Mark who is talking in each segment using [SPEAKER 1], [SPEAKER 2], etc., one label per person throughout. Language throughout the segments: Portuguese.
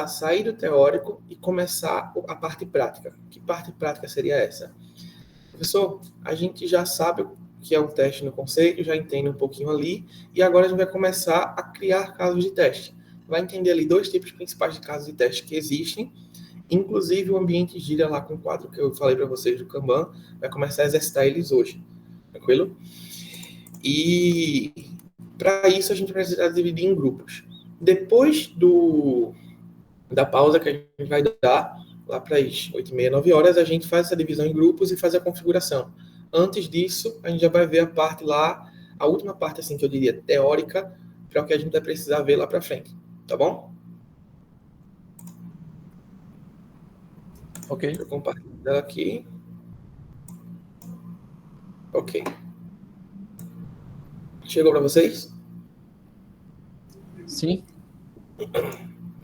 [SPEAKER 1] sair do teórico e começar a parte prática. Que parte prática seria essa? Professor, a gente já sabe o que é um teste no conceito, já entende um pouquinho ali, e agora a gente vai começar a criar casos de teste. Vai entender ali 2 tipos principais de casos de teste que existem, inclusive o ambiente gira lá com o quadro que eu falei para vocês do Kanban, vai começar a exercitar eles hoje. Tranquilo? E para isso a gente precisa dividir em grupos. Depois da pausa que a gente vai dar, lá para as 8h30, 9 horas, a gente faz essa divisão em grupos e faz a configuração. Antes disso, a gente já vai ver a parte lá, a última parte, assim, que eu diria, teórica, para o que a gente vai precisar ver lá para frente. Tá bom?
[SPEAKER 2] Ok.
[SPEAKER 1] Deixa eu compartilhar aqui. Ok. Chegou para vocês?
[SPEAKER 2] Sim.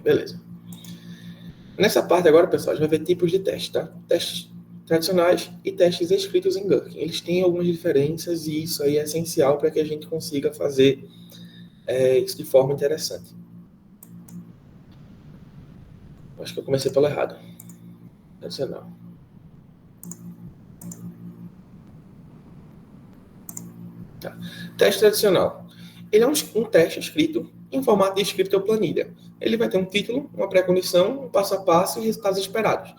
[SPEAKER 1] Beleza. Nessa parte agora, pessoal, a gente vai ver tipos de teste, tá? Testes tradicionais e testes escritos em Gherkin. Eles têm algumas diferenças e isso aí é essencial para que a gente consiga fazer isso de forma interessante. Acho que eu comecei pelo errado. Tradicional. Tá. Teste tradicional. Ele é um teste escrito em formato de script ou planilha. Ele vai ter um título, uma pré-condição, um passo a passo e resultados esperados.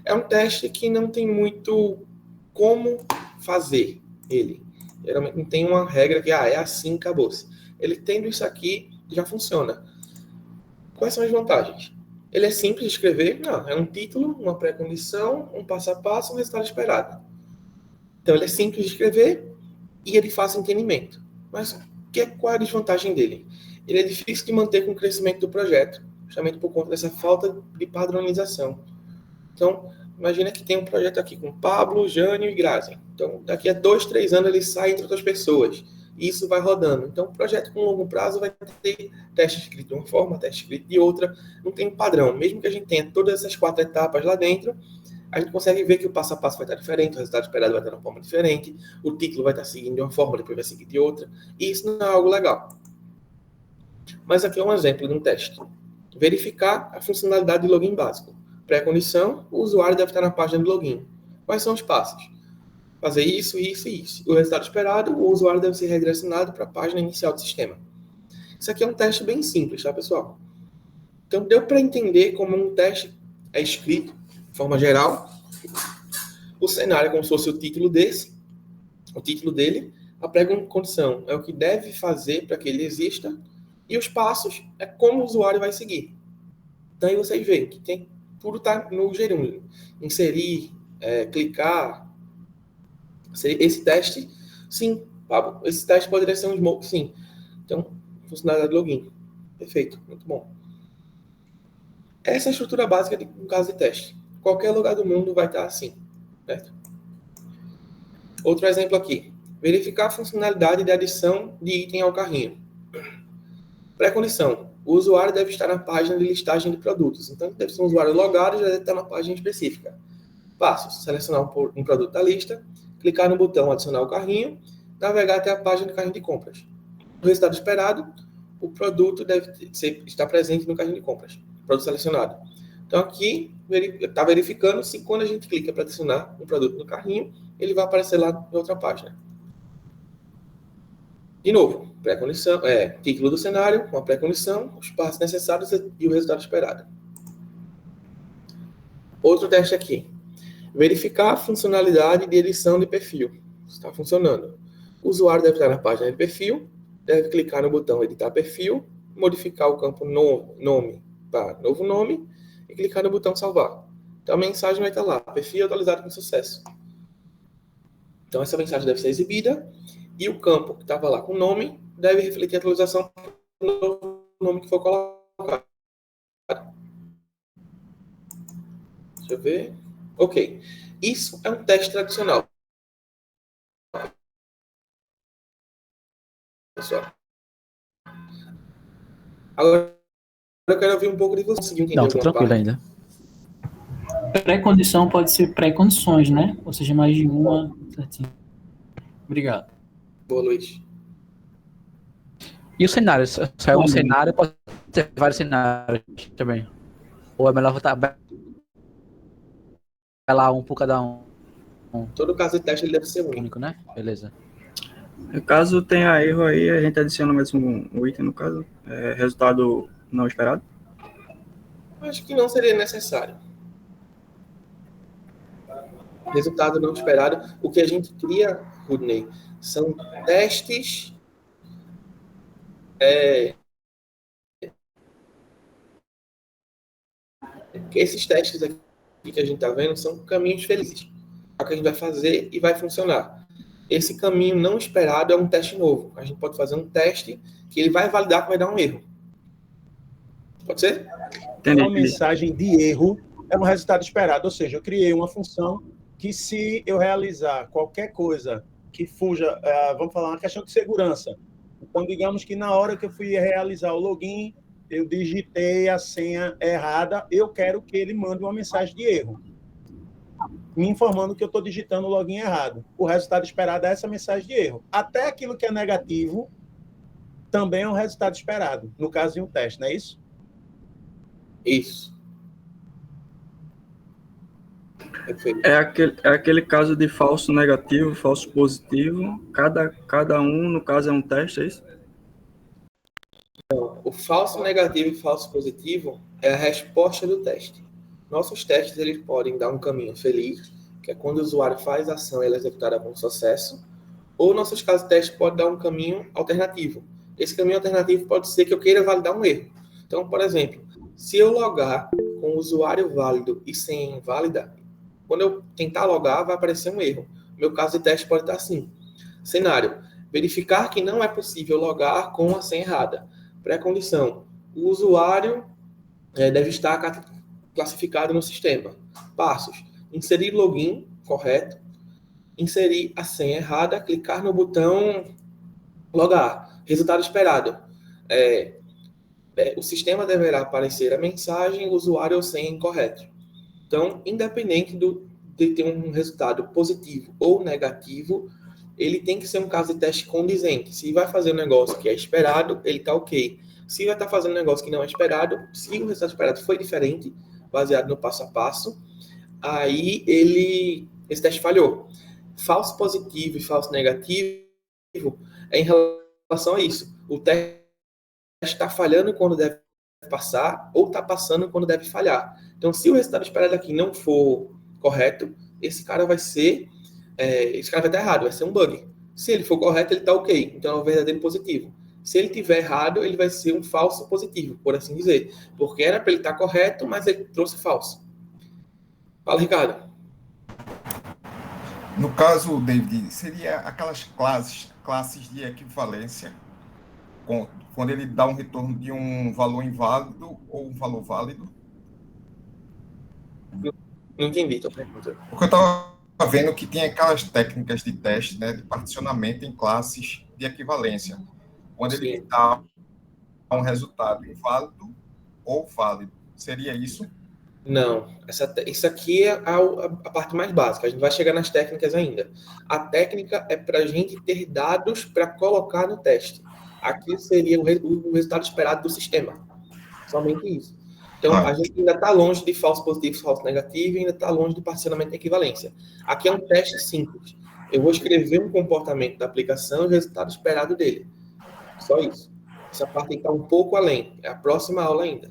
[SPEAKER 1] É um teste que não tem muito como fazer ele. Geralmente não tem uma regra que é assim, acabou-se. Ele tendo isso aqui, já funciona. Quais são as vantagens? Ele é simples de escrever. Não, é um título, uma pré-condição, um passo a passo, um resultado esperado. Então, ele é simples de escrever e ele faz entendimento. Mas qual é a desvantagem dele? Ele é difícil de manter com o crescimento do projeto, justamente por conta dessa falta de padronização. Então, imagina que tem um projeto aqui com Pablo, Jânio e Grazi. Então, daqui a 2, 3 anos ele sai entre outras pessoas. E isso vai rodando. Então, um projeto com longo prazo vai ter teste escrito de uma forma, teste escrito de outra. Não tem um padrão. Mesmo que a gente tenha todas essas 4 etapas lá dentro, a gente consegue ver que o passo a passo vai estar diferente, o resultado esperado vai estar de uma forma diferente, o título vai estar seguindo de uma forma, depois vai seguir de outra. E isso não é algo legal. Mas aqui é um exemplo de um teste. Verificar a funcionalidade de login básico. Pré-condição, o usuário deve estar na página de login. Quais são os passos? Fazer isso, isso e isso. O resultado esperado, o usuário deve ser redirecionado para a página inicial do sistema. Isso aqui é um teste bem simples, tá, pessoal? Então, deu para entender como um teste é escrito, de forma geral. O cenário é como se fosse o título dele. A pré-condição é o que deve fazer para que ele exista. E os passos é como o usuário vai seguir. Então, aí vocês veem que tem tudo está no gerúndio. Inserir, clicar. Esse teste, sim, Pablo, esse teste poderia ser um smoke, sim. Então, funcionalidade de login. Perfeito, muito bom. Essa é a estrutura básica de um caso de teste. Qualquer lugar do mundo vai estar assim, certo? Outro exemplo aqui. Verificar a funcionalidade de adição de item ao carrinho. Pré-condição. O usuário deve estar na página de listagem de produtos. Então, deve ser um usuário logado e já deve estar na página específica. Passos. Selecionar um produto da lista, clicar no botão adicionar ao carrinho, navegar até a página do carrinho de compras. O resultado esperado, o produto deve estar presente no carrinho de compras. Produto selecionado. Então, aqui está verificando se quando a gente clica para adicionar um produto no carrinho, ele vai aparecer lá em outra página. De novo, pré-condição, título do cenário, uma pré-condição, os passos necessários e o resultado esperado. Outro teste aqui. Verificar a funcionalidade de edição de perfil. Está funcionando. O usuário deve estar na página de perfil, deve clicar no botão editar perfil, modificar o campo nome para novo nome e clicar no botão salvar. Então a mensagem vai estar lá, perfil atualizado com sucesso. Então essa mensagem deve ser exibida e o campo que estava lá com o nome deve refletir a atualização do nome que for colocado. Deixa eu ver. Ok. Isso é um teste tradicional. Pessoal. Agora eu quero ouvir um pouco de você. Conseguiu entender
[SPEAKER 2] Não, tô
[SPEAKER 1] alguma
[SPEAKER 2] tranquilo
[SPEAKER 1] parte?
[SPEAKER 2] ainda.
[SPEAKER 3] Pré-condição pode ser pré-condições, né? Ou seja, mais de uma. Certinho. Obrigado.
[SPEAKER 1] Boa, Luiz.
[SPEAKER 2] E o cenário? Saiu um cenário, pode ter vários cenários também. Ou é melhor tabelar um por cada um?
[SPEAKER 1] Todo caso de teste ele deve ser único.
[SPEAKER 2] Único, né? Beleza.
[SPEAKER 4] Caso tenha erro aí, a gente adiciona mais um item, no caso. Resultado não esperado.
[SPEAKER 1] Acho que não seria necessário. Resultado não esperado. O que a gente cria, Rudney, são testes. Esses testes aqui que a gente está vendo são caminhos felizes. É o que a gente vai fazer e vai funcionar. Esse caminho não esperado é um teste novo. A gente pode fazer um teste que ele vai validar que vai dar um erro. Pode ser?
[SPEAKER 5] Uma mensagem de erro é um resultado esperado. Ou seja, eu criei uma função que, se eu realizar qualquer coisa que fuja, vamos falar uma questão de segurança. Então, digamos que na hora que eu fui realizar o login, eu digitei a senha errada, eu quero que ele mande uma mensagem de erro, me informando que eu estou digitando o login errado. O resultado esperado é essa mensagem de erro. Até aquilo que é negativo também é um resultado esperado, no caso de um teste, não é isso?
[SPEAKER 1] Isso. Perfeito.
[SPEAKER 4] É aquele caso de falso negativo, falso positivo. Cada um, no caso, é um teste, é isso?
[SPEAKER 1] Então, o falso negativo e falso positivo é a resposta do teste. Nossos testes eles podem dar um caminho feliz, que é quando o usuário faz a ação e ela é executada com sucesso, ou nossos casos de teste pode dar um caminho alternativo. Esse caminho alternativo pode ser que eu queira validar um erro. Então, por exemplo, se eu logar com usuário válido e senha inválida, quando eu tentar logar, vai aparecer um erro. Meu caso de teste pode estar assim. Cenário: verificar que não é possível logar com a senha errada. Pré-condição: o usuário deve estar classificado no sistema. Passos: inserir login correto, inserir a senha errada, clicar no botão logar. Resultado esperado: o sistema deverá aparecer a mensagem usuário ou senha incorreto. Então, independente de ter um resultado positivo ou negativo, ele tem que ser um caso de teste condizente. Se vai fazer um negócio que é esperado, ele está ok. Se vai estar fazendo um negócio que não é esperado, se o resultado esperado foi diferente, baseado no passo a passo, aí esse teste falhou. Falso positivo e falso negativo é em relação a isso. O teste está falhando quando deve passar ou está passando quando deve falhar. Então, se o resultado esperado aqui não for correto, esse cara vai estar errado, vai ser um bug. Se ele for correto, ele está ok. Então, é um verdadeiro positivo. Se ele tiver errado, ele vai ser um falso positivo, por assim dizer. Porque era para ele estar correto, mas ele trouxe falso. Fala, Ricardo.
[SPEAKER 6] No caso, David, seria aquelas classes de equivalência, quando ele dá um retorno de um valor inválido ou um valor válido?
[SPEAKER 1] Não entendi, tua pergunta.
[SPEAKER 6] Porque eu estava vendo que tem aquelas técnicas de teste, né, de particionamento em classes de equivalência, onde ele dá um resultado inválido ou válido. Seria isso?
[SPEAKER 1] Não, isso aqui é a parte mais básica. A gente vai chegar nas técnicas ainda. A técnica é para a gente ter dados para colocar no teste. Aqui seria o resultado esperado do sistema. Somente isso. Então, a gente ainda está longe de falso positivo, falso negativo, e ainda está longe de particionamento de equivalência. Aqui é um teste simples. Eu vou escrever um comportamento da aplicação e o resultado esperado dele. Só isso. Essa parte está um pouco além. É a próxima aula ainda.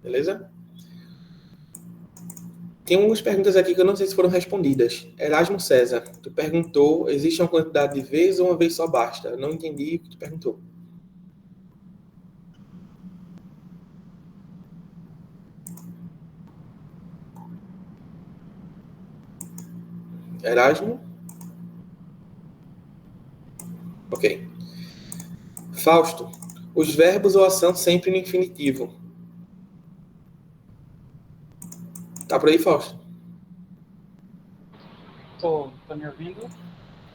[SPEAKER 1] Beleza? Tem algumas perguntas aqui que eu não sei se foram respondidas. Erasmo César, tu perguntou, existe uma quantidade de vezes ou uma vez só basta? Eu não entendi o que tu perguntou. Erasmo? Ok. Fausto, os verbos ou ação sempre no infinitivo. Tá por aí, Fausto?
[SPEAKER 3] Tô me ouvindo?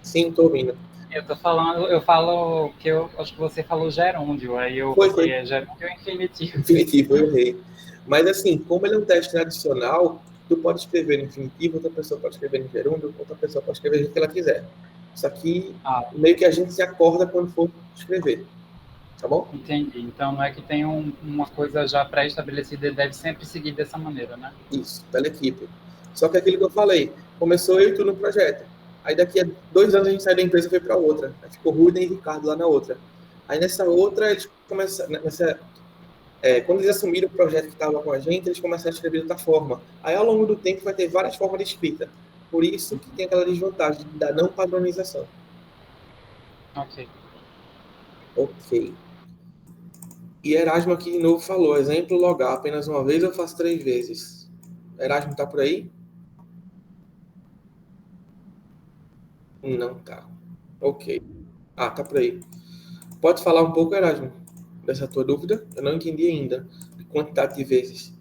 [SPEAKER 1] Sim, tô ouvindo.
[SPEAKER 3] Eu falo que eu acho que você falou gerúndio, aí eu
[SPEAKER 1] Foi.
[SPEAKER 3] é gerúndio ou infinitivo?
[SPEAKER 1] Infinitivo, eu errei. Mas assim, como ele é um teste tradicional, tu pode escrever no infinitivo, outra pessoa pode escrever no gerúndio, outra pessoa pode escrever do jeito que ela quiser. Isso aqui, meio que a gente se acorda quando for escrever. tá bom?
[SPEAKER 7] Entendi. Então não é que tem uma coisa já pré-estabelecida, ele deve sempre seguir dessa maneira, né?
[SPEAKER 1] Isso, pela equipe. Só que aquilo que eu falei, começou eu e tu no projeto. Aí daqui a 2 anos a gente saiu da empresa e foi para outra. Aí ficou Rudem e Ricardo lá na outra. Aí nessa outra, eles começaram, quando eles assumiram o projeto que estava com a gente, eles começaram a escrever de outra forma. Aí ao longo do tempo vai ter várias formas de escrita. Por isso que tem aquela desvantagem da não padronização.
[SPEAKER 7] Ok.
[SPEAKER 1] Ok. E Erasmo aqui de novo falou, exemplo, logar apenas uma vez eu faço 3 vezes. Erasmo tá por aí? Não tá. Ok. Ah, tá por aí. Pode falar um pouco, Erasmo, dessa tua dúvida? Eu não entendi ainda. Quantidade de vezes.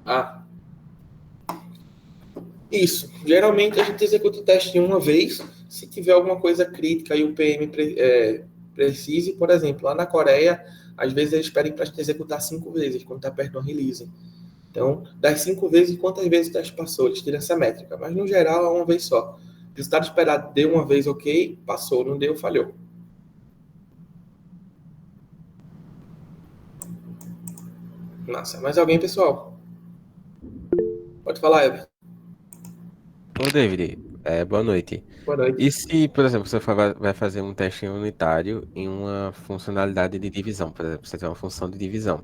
[SPEAKER 1] Ah, isso. Geralmente a gente executa o teste uma vez. Se tiver alguma coisa crítica e o PM precise, por exemplo, lá na Coreia, às vezes eles pedem para a gente executar 5 vezes, quando está perto do release. Então, das 5 vezes, quantas vezes o teste passou? Eles tiram essa métrica. Mas, no geral, é uma vez só. O resultado esperado deu uma vez, ok, passou. Não deu, falhou. Massa. Mais alguém, pessoal? Pode falar, Ever.
[SPEAKER 8] Ô, David, boa noite.
[SPEAKER 1] Boa noite.
[SPEAKER 8] E se, por exemplo, você vai fazer um teste unitário em uma funcionalidade de divisão, por exemplo, você tem uma função de divisão.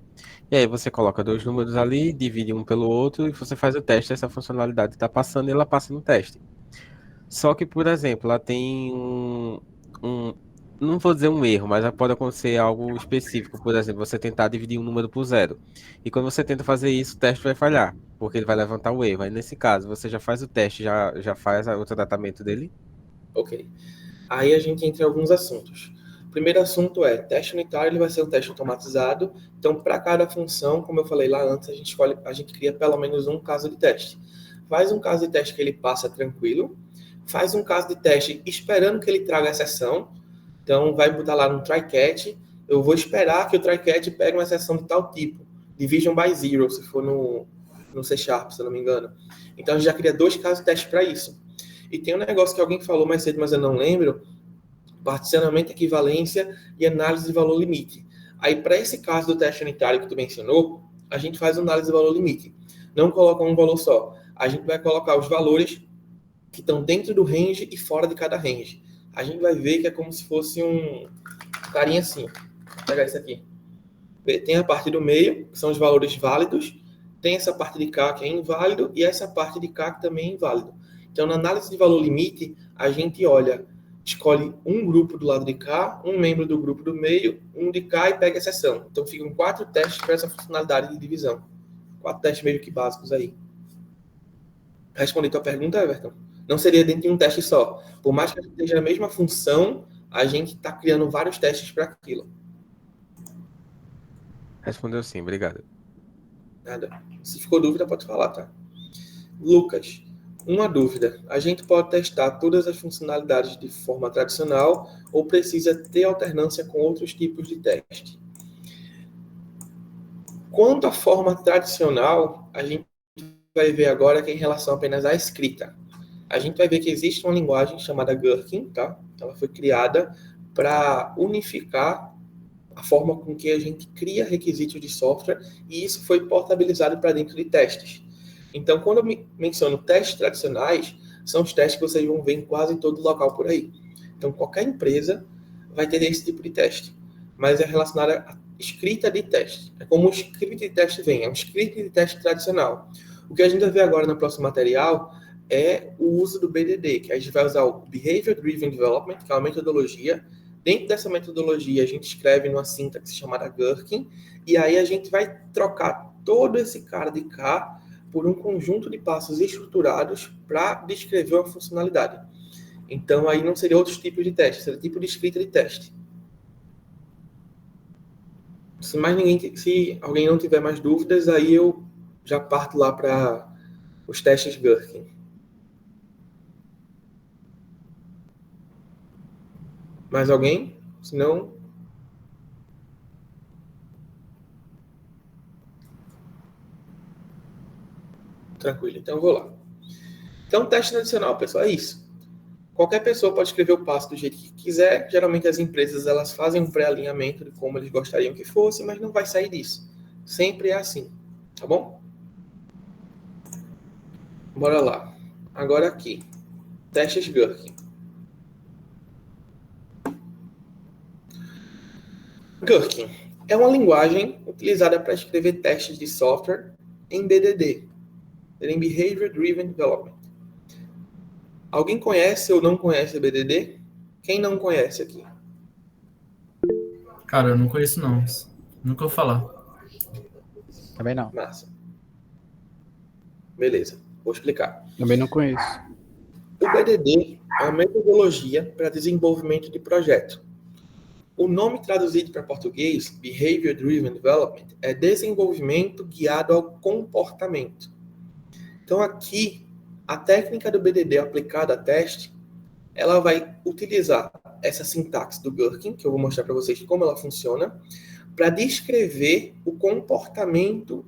[SPEAKER 8] E aí você coloca 2 números ali, divide um pelo outro e você faz o teste, essa funcionalidade está passando e ela passa no teste. Só que, por exemplo, ela tem não vou dizer um erro, mas pode acontecer algo específico. Por exemplo, você tentar dividir um número por zero. E quando você tenta fazer isso, o teste vai falhar, porque ele vai levantar o erro. Aí, nesse caso, você já faz o teste, já faz o tratamento dele.
[SPEAKER 1] Ok. Aí a gente entra em alguns assuntos. O primeiro assunto é, teste unitário, ele vai ser um teste automatizado. Então, para cada função, como eu falei lá antes, a gente cria pelo menos um caso de teste. Faz um caso de teste que ele passa tranquilo. Faz um caso de teste esperando que ele traga a exceção. Então, vai botar lá no try-catch. Eu vou esperar que o try-catch pegue uma exceção de tal tipo. Division by zero, se for no C#, se eu não me engano. Então, a gente já cria 2 casos de teste para isso. E tem um negócio que alguém falou mais cedo, mas eu não lembro. Particionamento, equivalência e análise de valor limite. Aí, para esse caso do teste unitário que tu mencionou, a gente faz análise de valor limite. Não coloca um valor só. A gente vai colocar os valores que estão dentro do range e fora de cada range. A gente vai ver que é como se fosse um carinha assim. Vou pegar isso aqui. Tem a parte do meio, que são os valores válidos. Tem essa parte de K que é inválido e essa parte de K que também é inválido. Então, na análise de valor limite, a gente escolhe um grupo do lado de K, um membro do grupo do meio, um de K e pega exceção. Então, ficam 4 testes para essa funcionalidade de divisão. 4 testes meio que básicos aí. Respondi tua pergunta, Everton? Não seria dentro de um teste só. Por mais que a gente esteja na mesma função, a gente está criando vários testes para aquilo.
[SPEAKER 8] Respondeu sim, obrigado.
[SPEAKER 1] Nada. Se ficou dúvida, pode falar, tá? Lucas, uma dúvida. A gente pode testar todas as funcionalidades de forma tradicional ou precisa ter alternância com outros tipos de teste? Quanto à forma tradicional, a gente vai ver agora que é em relação apenas à escrita. A gente vai ver que existe uma linguagem chamada Gherkin, tá? Ela foi criada para unificar a forma com que a gente cria requisitos de software e isso foi portabilizado para dentro de testes. Então, quando eu menciono testes tradicionais, são os testes que vocês vão ver em quase todo local por aí. Então, qualquer empresa vai ter esse tipo de teste, mas é relacionado à escrita de teste. É como o script de teste vem, é um script de teste tradicional. O que a gente vai ver agora no próximo material é o uso do BDD, que a gente vai usar o Behavior Driven Development, que é uma metodologia. Dentro dessa metodologia, a gente escreve numa sintaxe chamada Gherkin, e aí a gente vai trocar todo esse cara de K por um conjunto de passos estruturados para descrever uma funcionalidade. Então, aí não seria outros tipos de teste, seria tipo de escrita de teste. Se alguém não tiver mais dúvidas, aí eu já parto lá para os testes Gherkin. Mais alguém? Se não... Tranquilo, então eu vou lá. Então, teste tradicional, pessoal, é isso. Qualquer pessoa pode escrever o passo do jeito que quiser. Geralmente as empresas elas fazem um pré-alinhamento de como eles gostariam que fosse, mas não vai sair disso. Sempre é assim, tá bom? Bora lá. Agora aqui. Testes Gherkin. Gherkin é uma linguagem utilizada para escrever testes de software em BDD, em Behavior Driven Development. Alguém conhece ou não conhece BDD? Quem não conhece aqui?
[SPEAKER 9] Cara, eu não conheço não. Nunca vou falar.
[SPEAKER 2] Também não.
[SPEAKER 1] Massa. Beleza, vou explicar.
[SPEAKER 2] Também não conheço.
[SPEAKER 1] O BDD é uma metodologia para desenvolvimento de projeto. O nome traduzido para português, Behavior Driven Development, é desenvolvimento guiado ao comportamento. Então aqui, a técnica do BDD aplicada a teste, ela vai utilizar essa sintaxe do Gherkin, que eu vou mostrar para vocês como ela funciona, para descrever o comportamento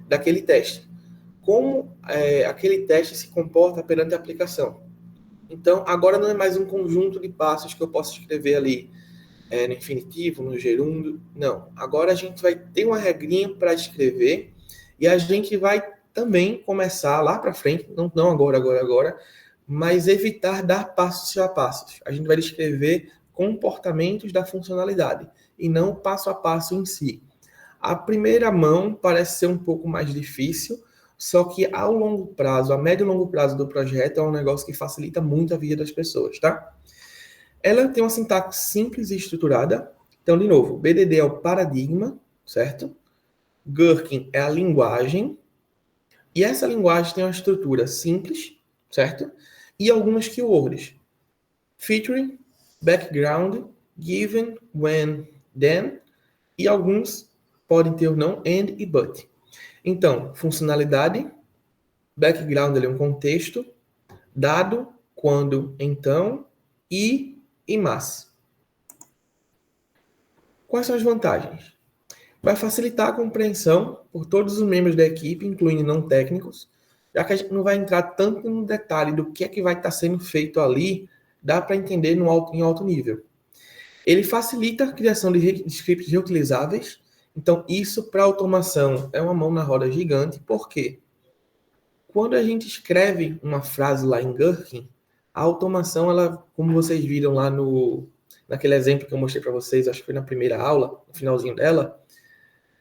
[SPEAKER 1] daquele teste. Como aquele teste se comporta perante a aplicação. Então, agora não é mais um conjunto de passos que eu posso escrever ali no infinitivo, no gerúndio. Não. Agora a gente vai ter uma regrinha para escrever e a gente vai também começar lá para frente, não agora, mas evitar dar passos a passos. A gente vai descrever comportamentos da funcionalidade e não o passo a passo em si. A primeira mão parece ser um pouco mais difícil, só que ao longo prazo, a médio e longo prazo do projeto é um negócio que facilita muito a vida das pessoas, tá? Ela tem uma sintaxe simples e estruturada. Então, de novo, BDD é o paradigma, certo? Gherkin é a linguagem. E essa linguagem tem uma estrutura simples, certo? E algumas keywords. Featuring, background, given, when, then. E alguns podem ter ou não, and e but. Então, funcionalidade, background é um contexto, dado, quando, então, e mas. Quais são as vantagens? Vai facilitar a compreensão por todos os membros da equipe, incluindo não técnicos, já que a gente não vai entrar tanto no detalhe do que é que vai estar sendo feito ali, dá para entender em alto nível. Ele facilita a criação de scripts reutilizáveis. Então, isso para automação é uma mão na roda gigante, porque quando a gente escreve uma frase lá em Gherkin, a automação, ela, como vocês viram lá naquele exemplo que eu mostrei para vocês, acho que foi na primeira aula, no finalzinho dela,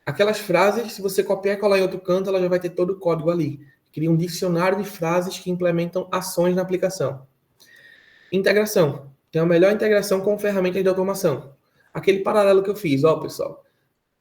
[SPEAKER 1] aquelas frases, se você copiar e colar em outro canto, ela já vai ter todo o código ali. Cria um dicionário de frases que implementam ações na aplicação. Integração. Tem a melhor integração com ferramentas de automação. Aquele paralelo que eu fiz, pessoal.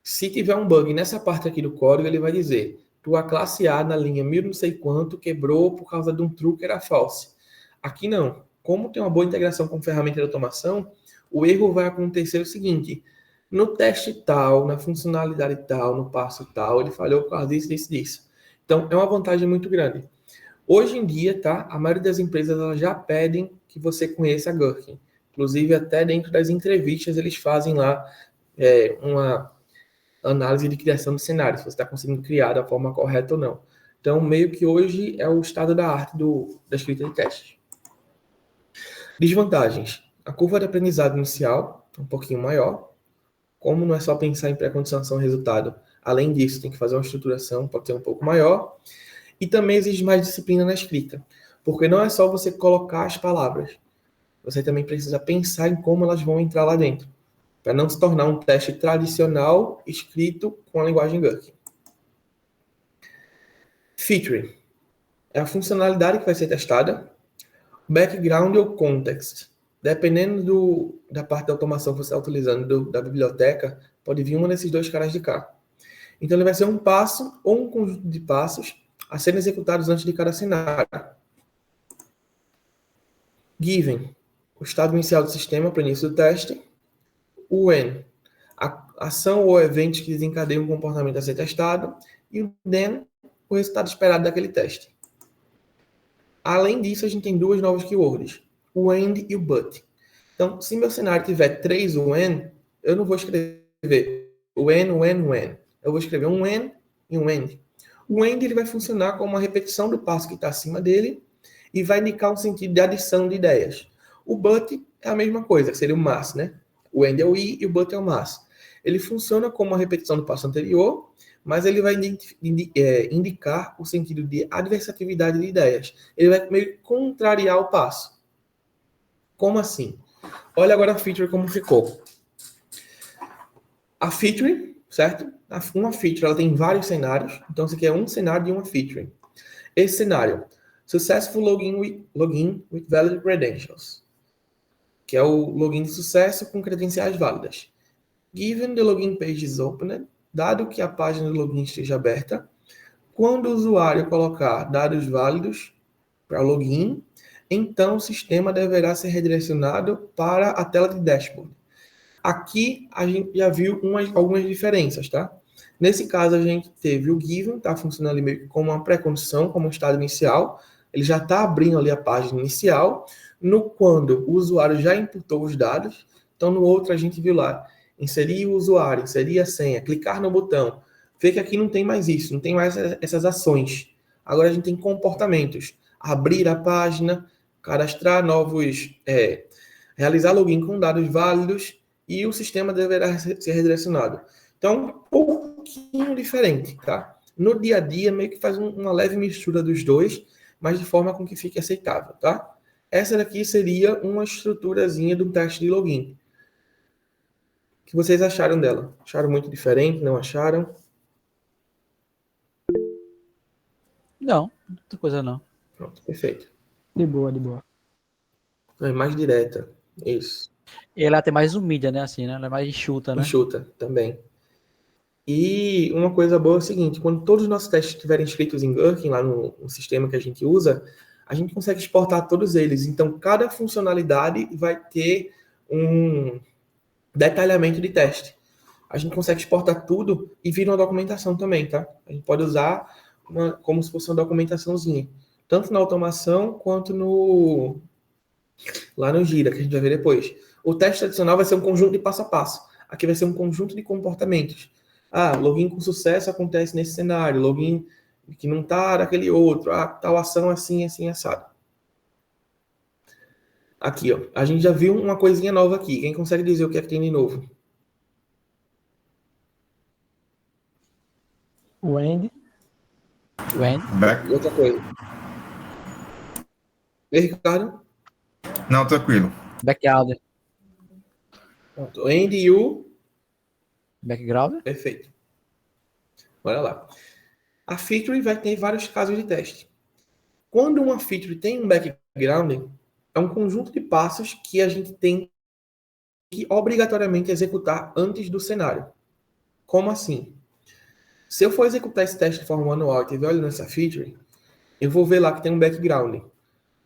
[SPEAKER 1] Se tiver um bug nessa parte aqui do código, ele vai dizer, tua classe A na linha 1000 não sei quanto quebrou por causa de um true que era false. Aqui não. Como tem uma boa integração com ferramenta de automação, o erro vai acontecer o seguinte, no teste tal, na funcionalidade tal, no passo tal, ele falhou por causa disso. Então, é uma vantagem muito grande. Hoje em dia, tá? A maioria das empresas elas já pedem que você conheça a Gherkin. Inclusive, até dentro das entrevistas, eles fazem lá uma análise de criação de cenário, se você está conseguindo criar da forma correta ou não. Então, meio que hoje é o estado da arte da escrita de testes. Desvantagens. A curva de aprendizado inicial é um pouquinho maior. Como não é só pensar em pré-condição resultado, além disso, tem que fazer uma estruturação, pode ser um pouco maior. E também exige mais disciplina na escrita, porque não é só você colocar as palavras. Você também precisa pensar em como elas vão entrar lá dentro, para não se tornar um teste tradicional escrito com a linguagem Gherkin. Featuring é a funcionalidade que vai ser testada. Background ou context. Dependendo da parte da automação que você está utilizando da biblioteca, pode vir uma desses dois caras de cá. Então, ele vai ser um passo ou um conjunto de passos a serem executados antes de cada cenário. Given, o estado inicial do sistema para o início do teste. When, a ação ou eventos que desencadeiam o comportamento a ser testado. E o then, o resultado esperado daquele teste. Além disso, a gente tem duas novas keywords, o and e o but. Então, se meu cenário tiver 3 when, eu não vou escrever when. Eu vou escrever um when e um and. O AND ele vai funcionar como uma repetição do passo que está acima dele e vai indicar um sentido de adição de ideias. O but é a mesma coisa, que seria o mas, né? O AND é o i e o but é o mas. Ele funciona como uma repetição do passo anterior, mas ele vai indicar o sentido de adversatividade de ideias. Ele vai meio contrariar o passo. Como assim? Olha agora a feature como ficou. A feature, certo? Uma feature ela tem vários cenários, então isso aqui é um cenário de uma feature. Esse cenário, Successful login with valid credentials, que é o login de sucesso com credenciais válidas. Given the login page is opened, dado que a página do login esteja aberta, quando o usuário colocar dados válidos para o login, então o sistema deverá ser redirecionado para a tela de dashboard. Aqui a gente já viu algumas diferenças, tá? Nesse caso a gente teve o given, tá funcionando ali meio como uma pré-condição, como um estado inicial. Ele já está abrindo ali a página inicial. No quando o usuário já imputou os dados, então no outro a gente viu lá, inserir o usuário, inserir a senha, clicar no botão. Vê que aqui não tem mais isso, não tem mais essas ações. Agora a gente tem comportamentos. Abrir a página, cadastrar novos, realizar login com dados válidos e o sistema deverá ser redirecionado. Então, um pouquinho diferente, tá? No dia a dia, meio que faz uma leve mistura dos dois, mas de forma com que fique aceitável, tá? Essa daqui seria uma estruturazinha de um teste de login. O que vocês acharam dela? Acharam muito diferente? Não acharam?
[SPEAKER 2] Não, muita coisa não.
[SPEAKER 1] Pronto, perfeito.
[SPEAKER 3] De boa, de boa.
[SPEAKER 1] É mais direta. Isso.
[SPEAKER 2] E ela tem mais mídia, né? Assim, né? Ela é mais enxuta, né?
[SPEAKER 1] Enxuta também. E uma coisa boa é o seguinte, quando todos os nossos testes estiverem escritos em Gherkin, lá no sistema que a gente usa, a gente consegue exportar todos eles. Então, cada funcionalidade vai ter um detalhamento de teste. A gente consegue exportar tudo e vira uma documentação também, tá? A gente pode usar como se fosse uma documentaçãozinha. Tanto na automação quanto lá no Gira, que a gente vai ver depois. O teste tradicional vai ser um conjunto de passo a passo. Aqui vai ser um conjunto de comportamentos. Login com sucesso acontece nesse cenário. Login que não está naquele outro. Tal ação assim, assim, assado. Aqui, ó. A gente já viu uma coisinha nova aqui. Quem consegue dizer o que é que tem de novo?
[SPEAKER 3] O Andy.
[SPEAKER 1] E outra coisa. E aí, Ricardo?
[SPEAKER 6] Não, tranquilo.
[SPEAKER 2] Background.
[SPEAKER 1] Pronto. Andy e o...
[SPEAKER 2] Background.
[SPEAKER 1] Perfeito. Bora lá. A feature vai ter vários casos de teste. Quando uma feature tem um background, é um conjunto de passos que a gente tem que obrigatoriamente executar antes do cenário. Como assim? Se eu for executar esse teste de forma manual e estiver olhando essa feature, eu vou ver lá que tem um background.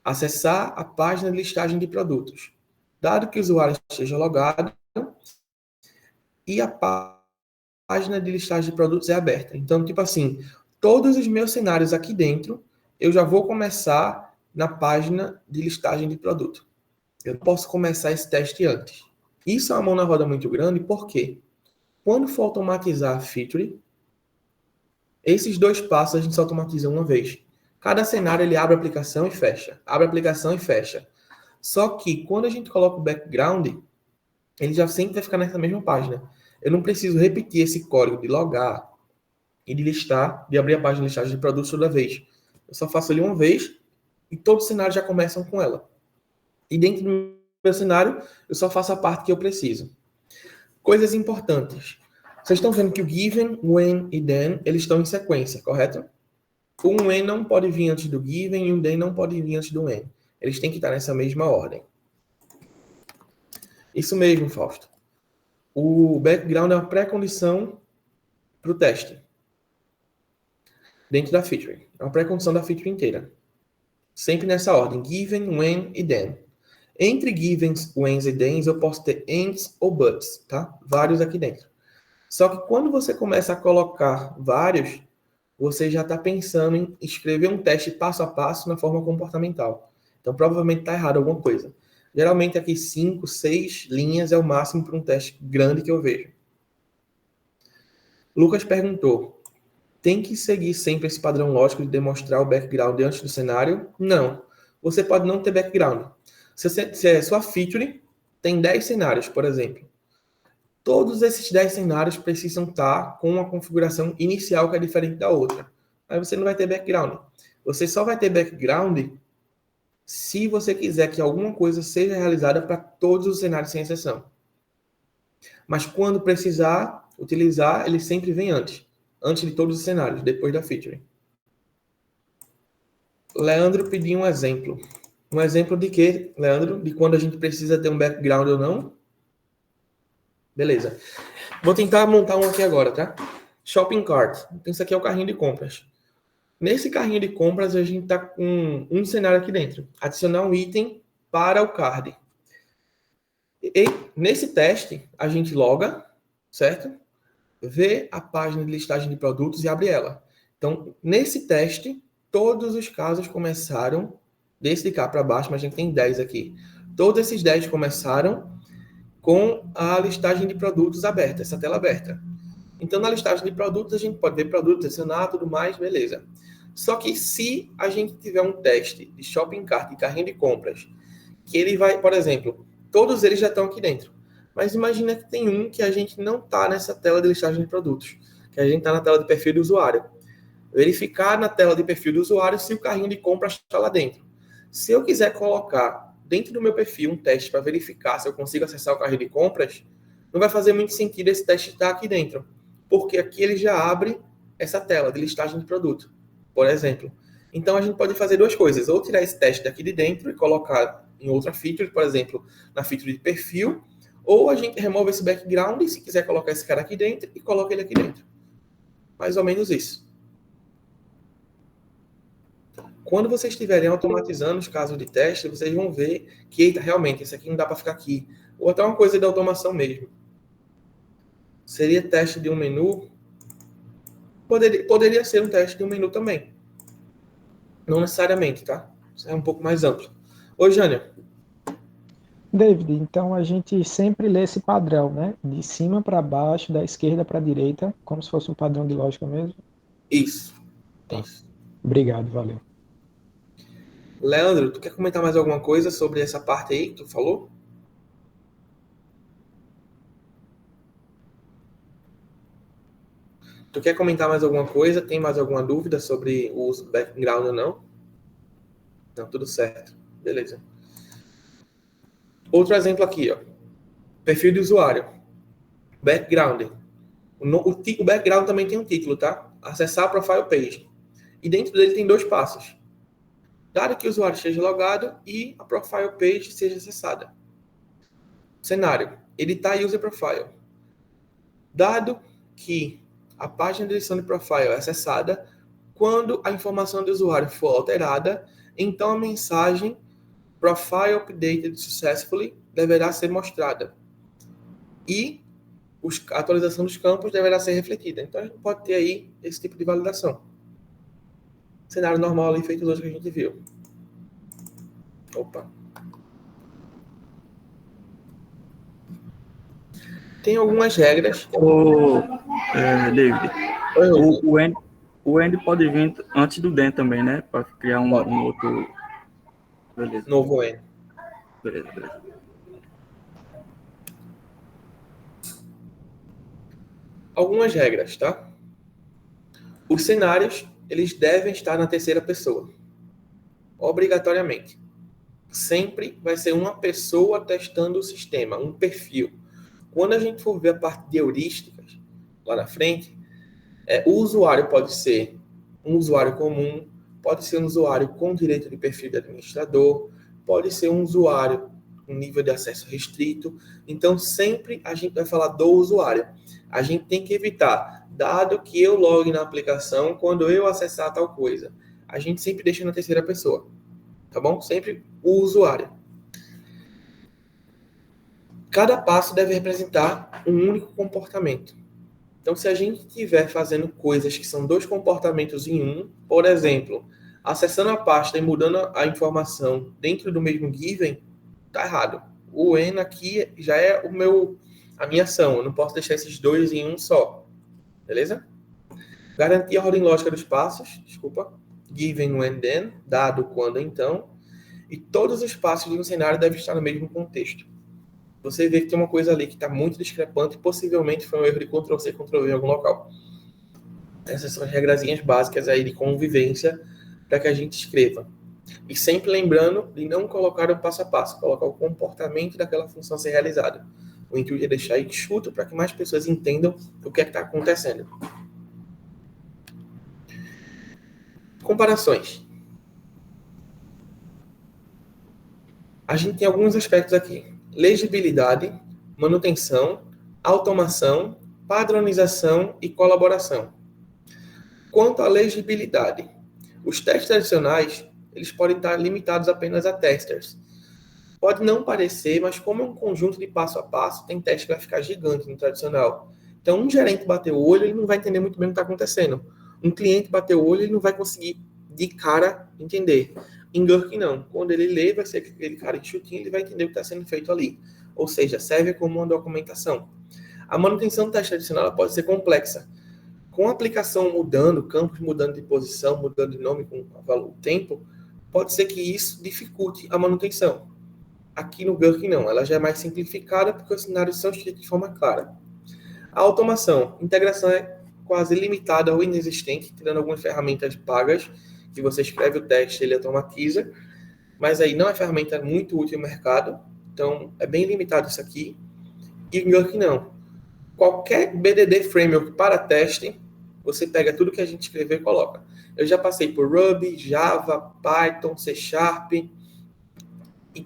[SPEAKER 1] Acessar a página de listagem de produtos. Dado que o usuário esteja logado e a página de listagem de produtos é aberta. Então, tipo assim, todos os meus cenários aqui dentro, eu já vou começar na página de listagem de produto. Eu não posso começar esse teste antes. Isso é uma mão na roda muito grande, porque quando for automatizar a feature, esses dois passos a gente só automatiza uma vez. Cada cenário ele abre a aplicação e fecha. Abre a aplicação e fecha. Só que quando a gente coloca o background, ele já sempre vai ficar nessa mesma página. Eu não preciso repetir esse código de logar e de listar, de abrir a página de listagem de produtos toda vez. Eu só faço ali uma vez e todos os cenários já começam com ela. E dentro do meu cenário, eu só faço a parte que eu preciso. Coisas importantes. Vocês estão vendo que o given, when e then, eles estão em sequência, correto? O when não pode vir antes do given e o then não pode vir antes do when. Eles têm que estar nessa mesma ordem. Isso mesmo, Fausto. O background é uma pré-condição para o teste. Dentro da feature. É uma pré-condição da feature inteira. Sempre nessa ordem. Given, when e then. Entre givens, whens e thens, eu posso ter ands ou buts, tá? Vários aqui dentro. Só que quando você começa a colocar vários, você já está pensando em escrever um teste passo a passo na forma comportamental. Então, provavelmente está errado alguma coisa. Geralmente, aqui 5, 6 linhas é o máximo para um teste grande que eu vejo. Lucas perguntou, tem que seguir sempre esse padrão lógico de demonstrar o background antes do cenário? Não. Você pode não ter background. Se a sua feature tem 10 cenários, por exemplo, todos esses 10 cenários precisam estar com uma configuração inicial que é diferente da outra. Aí você não vai ter background. Você só vai ter background se você quiser que alguma coisa seja realizada para todos os cenários sem exceção. Mas quando precisar utilizar, ele sempre vem antes de todos os cenários, depois da feature. Leandro pediu um exemplo. Um exemplo de quê, Leandro? De quando a gente precisa ter um background ou não? Beleza. Vou tentar montar um aqui agora, tá? Shopping cart. Então, isso aqui é o carrinho de compras. Nesse carrinho de compras, a gente está com um cenário aqui dentro. Adicionar um item para o card. E nesse teste, a gente loga, certo? Vê a página de listagem de produtos e abre ela. Então, nesse teste, todos os casos começaram, desse de cá para baixo, mas a gente tem 10 aqui. Todos esses 10 começaram com a listagem de produtos aberta, essa tela aberta. Então, na listagem de produtos, a gente pode ver produtos, adicionar, tudo mais, beleza. Só que se a gente tiver um teste de shopping cart, de carrinho de compras, que ele vai, por exemplo, todos eles já estão aqui dentro. Mas imagina que tem um que a gente não está nessa tela de listagem de produtos, que a gente está na tela de perfil do usuário. Verificar na tela de perfil do usuário se o carrinho de compras está lá dentro. Se eu quiser colocar dentro do meu perfil um teste para verificar se eu consigo acessar o carrinho de compras, não vai fazer muito sentido esse teste estar aqui dentro, porque aqui ele já abre essa tela de listagem de produto, por exemplo. Então, a gente pode fazer duas coisas, ou tirar esse teste daqui de dentro e colocar em outra feature, por exemplo, na feature de perfil, ou a gente remove esse background e, se quiser colocar esse cara aqui dentro, e coloca ele aqui dentro. Mais ou menos isso. Quando vocês estiverem automatizando os casos de teste, vocês vão ver que, eita, realmente, esse aqui não dá para ficar aqui. Ou até uma coisa de automação mesmo. Seria teste de um menu? Poderia ser um teste de um menu também. Não necessariamente, tá? Isso é um pouco mais amplo. Oi, Jânia.
[SPEAKER 10] David, então a gente sempre lê esse padrão, né? De cima para baixo, da esquerda para a direita, como se fosse um padrão de lógica mesmo?
[SPEAKER 1] Isso.
[SPEAKER 10] Tá.
[SPEAKER 1] Isso.
[SPEAKER 10] Obrigado, valeu.
[SPEAKER 1] Leandro, tu quer comentar mais alguma coisa sobre essa parte aí que tu falou? Tu quer comentar mais alguma coisa? Tem mais alguma dúvida sobre o uso do background ou não? Não, tudo certo. Beleza. Outro exemplo aqui, ó. Perfil de usuário. Background. O background também tem um título, tá? Acessar a profile page. E dentro dele tem 2 passos. Dado que o usuário esteja logado e a profile page seja acessada. Cenário. Editar user profile. Dado que a página de edição de profile é acessada, quando a informação do usuário for alterada, então a mensagem Profile Updated Successfully deverá ser mostrada. E a atualização dos campos deverá ser refletida. Então, a gente pode ter aí esse tipo de validação. Cenário normal ali, feito hoje que a gente viu. Opa. Tem algumas regras.
[SPEAKER 4] David, o end pode vir antes do den também, né? Para criar um outro... Beleza.
[SPEAKER 1] Novo end.
[SPEAKER 4] Beleza.
[SPEAKER 1] Algumas regras, tá? Os cenários, eles devem estar na terceira pessoa. Obrigatoriamente. Sempre vai ser uma pessoa testando o sistema, um perfil. Quando a gente for ver a parte de heurísticas, lá na frente, o usuário pode ser um usuário comum, pode ser um usuário com direito de perfil de administrador, pode ser um usuário com nível de acesso restrito. Então, sempre a gente vai falar do usuário. A gente tem que evitar, dado que eu logue na aplicação, quando eu acessar tal coisa, a gente sempre deixa na terceira pessoa, tá bom? Sempre o usuário. Cada passo deve representar um único comportamento. Então, se a gente estiver fazendo coisas que são 2 comportamentos em um, por exemplo, acessando a pasta e mudando a informação dentro do mesmo given, tá errado. O N aqui já é a minha ação. Eu não posso deixar esses 2 em um só. Beleza? Garantir a ordem lógica dos passos, given, when, then, dado, quando, então, e todos os passos de um cenário devem estar no mesmo contexto. Você vê que tem uma coisa ali que está muito discrepante e possivelmente foi um erro de Ctrl+C, Ctrl+V em algum local. Essas são as regrazinhas básicas aí de convivência para que a gente escreva. E sempre lembrando de não colocar o passo a passo, colocar o comportamento daquela função ser realizada. O intuito é deixar enxuto para que mais pessoas entendam o que é que está acontecendo. Comparações. A gente tem alguns aspectos aqui. Legibilidade, manutenção, automação, padronização e colaboração. Quanto à legibilidade, os testes adicionais, eles podem estar limitados apenas a testers. Pode não parecer, mas como é um conjunto de passo a passo, tem teste que vai ficar gigante no tradicional. Então, um gerente bater o olho, ele não vai entender muito bem o que está acontecendo. Um cliente bater o olho, ele não vai conseguir, de cara, entender. Em Gherkin, não. Quando ele lê, vai ser aquele cara enxutinho, ele vai entender o que está sendo feito ali. Ou seja, serve como uma documentação. A manutenção do teste adicional pode ser complexa. Com a aplicação mudando, campos mudando de posição, mudando de nome com o tempo, pode ser que isso dificulte a manutenção. Aqui no Gherkin, não. Ela já é mais simplificada porque os cenários são escritos de forma clara. A automação. Integração é quase limitada ou inexistente, tirando algumas ferramentas pagas, que você escreve o teste, ele automatiza, mas aí não é ferramenta muito útil no mercado, então é bem limitado isso aqui. E em Gherkin, não. Qualquer BDD framework para teste, você pega tudo que a gente escreveu e coloca. Eu já passei por Ruby, Java, Python, C#, e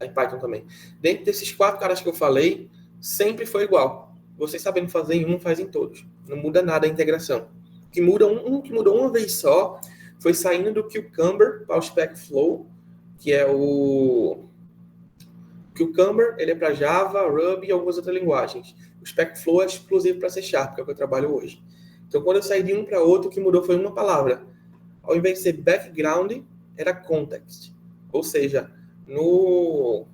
[SPEAKER 1] Python também. Dentro desses 4 caras que eu falei, sempre foi igual. Você sabendo fazer em um, faz em todos. Não muda nada a integração. O que muda que mudou uma vez só foi saindo do Cucumber para o SpecFlow, que é o Cucumber, ele é para Java, Ruby e algumas outras linguagens. O SpecFlow é exclusivo para C#, que é o que eu trabalho hoje. Então, quando eu saí de um para outro, o que mudou foi uma palavra. Ao invés de ser background, era context. Ou seja, no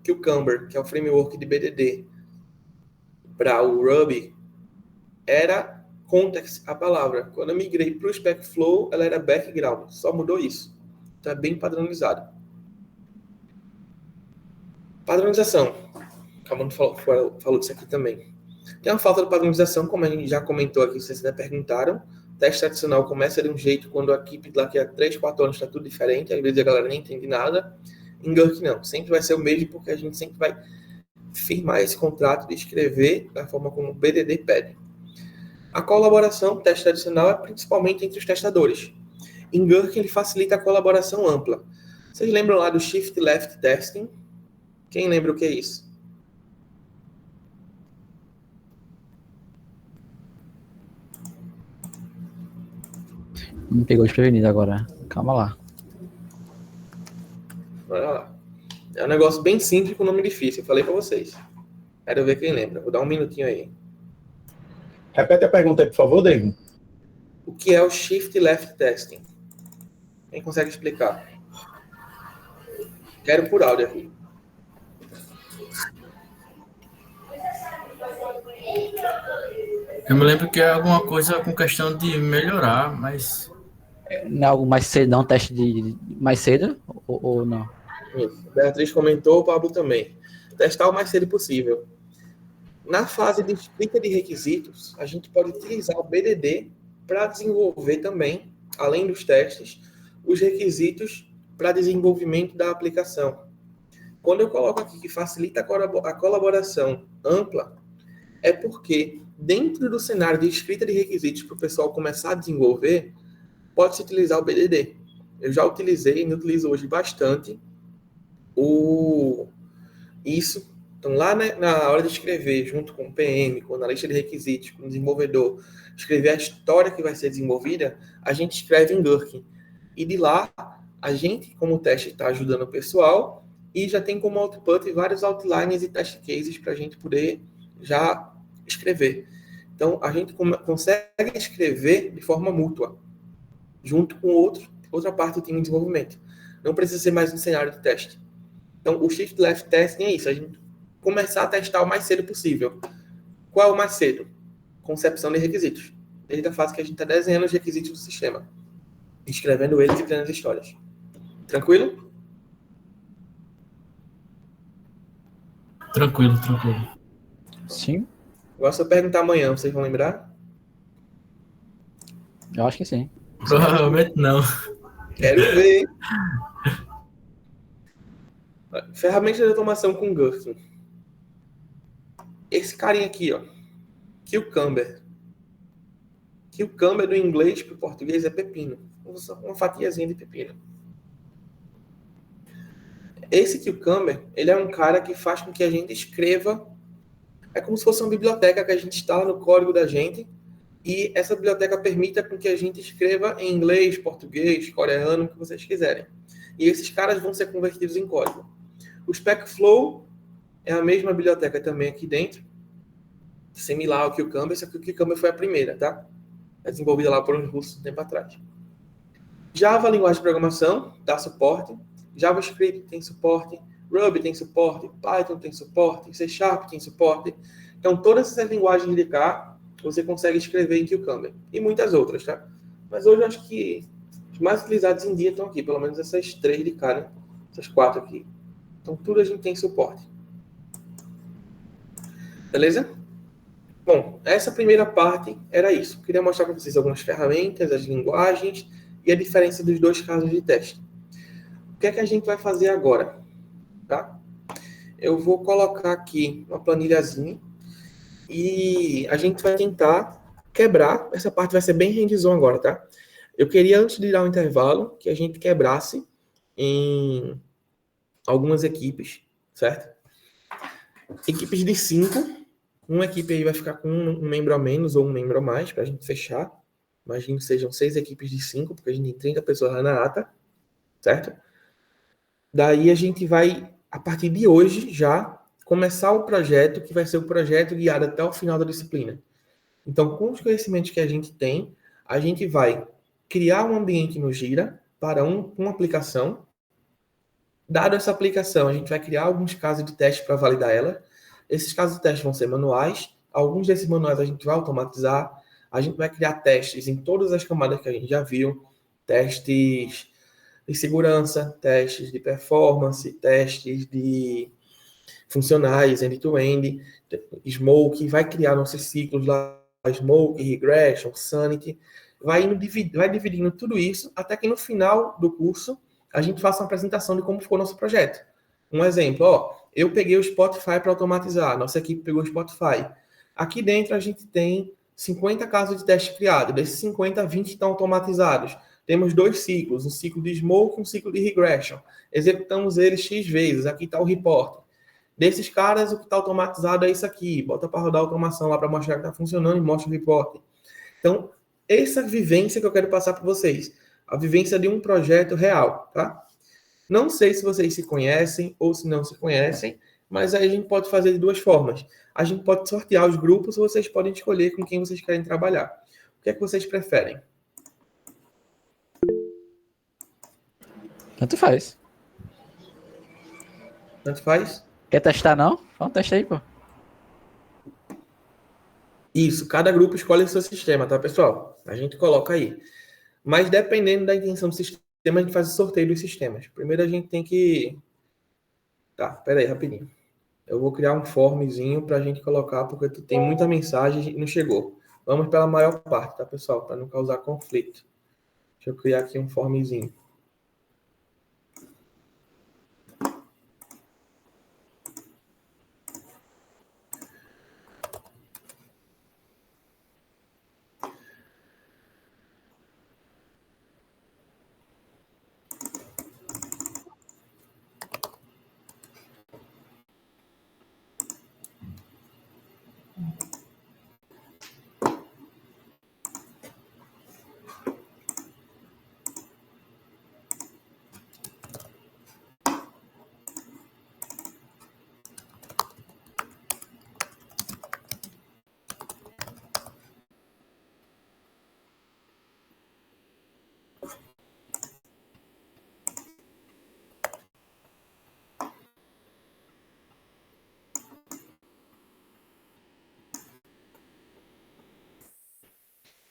[SPEAKER 1] Cucumber, que é o framework de BDD, para o Ruby, era context a palavra. Quando eu migrei para o SpecFlow, ela era background. Só mudou isso. Então, é bem padronizado. Padronização. O Camando falou disso aqui também. Tem uma falta de padronização, como a gente já comentou aqui, vocês até perguntaram. Teste adicional começa de um jeito quando a equipe daqui a 3, 4 anos está tudo diferente, às vezes a galera nem entende nada. Em Gherkin, não. Sempre vai ser o mesmo, porque a gente sempre vai firmar esse contrato de escrever da forma como o BDD pede. A colaboração, teste adicional, é principalmente entre os testadores. Em Gherkin, ele facilita a colaboração ampla. Vocês lembram lá do Shift Left Testing? Quem lembra o que é isso?
[SPEAKER 2] Me pegou desprevenido agora. Calma lá.
[SPEAKER 1] Olha lá. É um negócio bem simples com nome difícil. Eu falei para vocês. Quero ver quem lembra. Vou dar um minutinho aí.
[SPEAKER 5] Repete a pergunta aí, por favor, David.
[SPEAKER 1] O que é o Shift Left Testing? Quem consegue explicar? Quero por áudio aqui.
[SPEAKER 9] Eu me lembro que é alguma coisa com questão de melhorar, mas...
[SPEAKER 2] Não é algo mais cedo, não? Teste de mais cedo ou não?
[SPEAKER 1] Isso. Beatriz comentou, o Pablo também. Testar o mais cedo possível. Na fase de escrita de requisitos, a gente pode utilizar o BDD para desenvolver também, além dos testes, os requisitos para desenvolvimento da aplicação. Quando eu coloco aqui que facilita a colaboração ampla, é porque dentro do cenário de escrita de requisitos para o pessoal começar a desenvolver, pode-se utilizar o BDD. Eu já utilizei e utilizo hoje bastante isso. Então, lá na hora de escrever, junto com o PM, com o analista de requisitos, com o desenvolvedor, escrever a história que vai ser desenvolvida, a gente escreve em Gherkin. E de lá, a gente, como teste, está ajudando o pessoal e já tem como output vários outlines e test cases para a gente poder já escrever. Então, a gente consegue escrever de forma mútua, junto com outra parte do time de desenvolvimento. Não precisa ser mais um cenário de teste. Então, o Shift Left Testing é isso, a gente começar a testar o mais cedo possível. Qual é o mais cedo? concepção de requisitos. Desde a fase que a gente está desenhando os requisitos do sistema, escrevendo eles e criando as histórias. Tranquilo?
[SPEAKER 9] Tranquilo, tranquilo.
[SPEAKER 2] Sim,
[SPEAKER 1] Agora, se eu perguntar amanhã, vocês vão lembrar?
[SPEAKER 2] eu acho que sim.
[SPEAKER 9] Provavelmente não.
[SPEAKER 1] Quero ver. Ferramenta de automação com Guthrie. Esse carinha aqui, ó. Cucumber. Cucumber do inglês para o português é pepino. Uma fatiazinha de pepino. Esse Cucumber, ele é um cara que faz com que a gente escreva. É como se fosse uma biblioteca que a gente instala no código da gente. E essa biblioteca permita com que a gente escreva em inglês, português, coreano, o que vocês quiserem. E esses caras vão ser convertidos em código. O SpecFlow é a mesma biblioteca também aqui dentro, similar ao Cucumber, só que o Cucumber foi a primeira, tá? É desenvolvida lá por uns russos um tempo atrás. Java, linguagem de programação, dá suporte. JavaScript tem suporte. Ruby tem suporte. Python tem suporte. C# tem suporte. Então, todas essas linguagens de cá, você consegue escrever em Cucumber. E muitas outras, tá? Mas hoje eu acho que os mais utilizados em dia estão aqui. Pelo menos essas 3 de cá, né? Essas 4 aqui. Então, tudo a gente tem suporte. Beleza? Bom, essa primeira parte era isso. Queria mostrar para vocês algumas ferramentas, as linguagens e a diferença dos dois casos de teste. O que é que a gente vai fazer agora? Tá? Eu vou colocar aqui uma planilhazinha e a gente vai tentar quebrar. Essa parte vai ser bem hands-on agora, tá? Eu queria, antes de dar um intervalo, que a gente quebrasse em algumas equipes, certo? Equipes de 5. Uma equipe aí vai ficar com um membro a menos ou um membro a mais, para a gente fechar. Imagino que sejam 6 equipes de 5, porque a gente tem 30 pessoas lá na ata, certo? Daí a gente vai, a partir de hoje, já começar o projeto, que vai ser o projeto guiado até o final da disciplina. Então, com os conhecimentos que a gente tem, a gente vai criar um ambiente no Gira para uma aplicação. Dado essa aplicação, a gente vai criar alguns casos de teste para validar ela. Esses casos de teste vão ser manuais. Alguns desses manuais a gente vai automatizar. A gente vai criar testes em todas as camadas que a gente já viu. Testes de segurança, testes de performance, testes de funcionais, end-to-end, smoke, vai criar nossos ciclos lá, smoke, regression, sanity. Vai dividindo tudo isso até que no final do curso a gente faça uma apresentação de como ficou o nosso projeto. Um exemplo, ó, eu peguei o Spotify para automatizar, nossa equipe pegou o Spotify. Aqui dentro a gente tem 50 casos de teste criados, desses 50, 20 estão automatizados. Temos 2 ciclos, um ciclo de smoke e um ciclo de regression. Executamos eles X vezes, aqui está o report. Desses caras, o que está automatizado é isso aqui, bota para rodar a automação lá para mostrar que está funcionando e mostra o report. Então, essa vivência que eu quero passar para vocês, a vivência de um projeto real, tá? Não sei se vocês se conhecem ou se não se conhecem, mas aí a gente pode fazer de 2 formas. A gente pode sortear os grupos ou vocês podem escolher com quem vocês querem trabalhar. O que é que vocês preferem?
[SPEAKER 2] Tanto faz.
[SPEAKER 1] Tanto faz?
[SPEAKER 2] Quer testar, não? Vamos testar aí, pô.
[SPEAKER 1] Isso, cada grupo escolhe o seu sistema, tá, pessoal? A gente coloca aí. Mas dependendo da intenção do sistema, a gente faz o sorteio dos sistemas. Primeiro a gente tem que... Tá, pera aí, rapidinho. Eu vou criar um formzinho para a gente colocar, porque tem muita mensagem e não chegou. Vamos pela maior parte, tá, pessoal? Para não causar conflito. Deixa eu criar aqui um formzinho.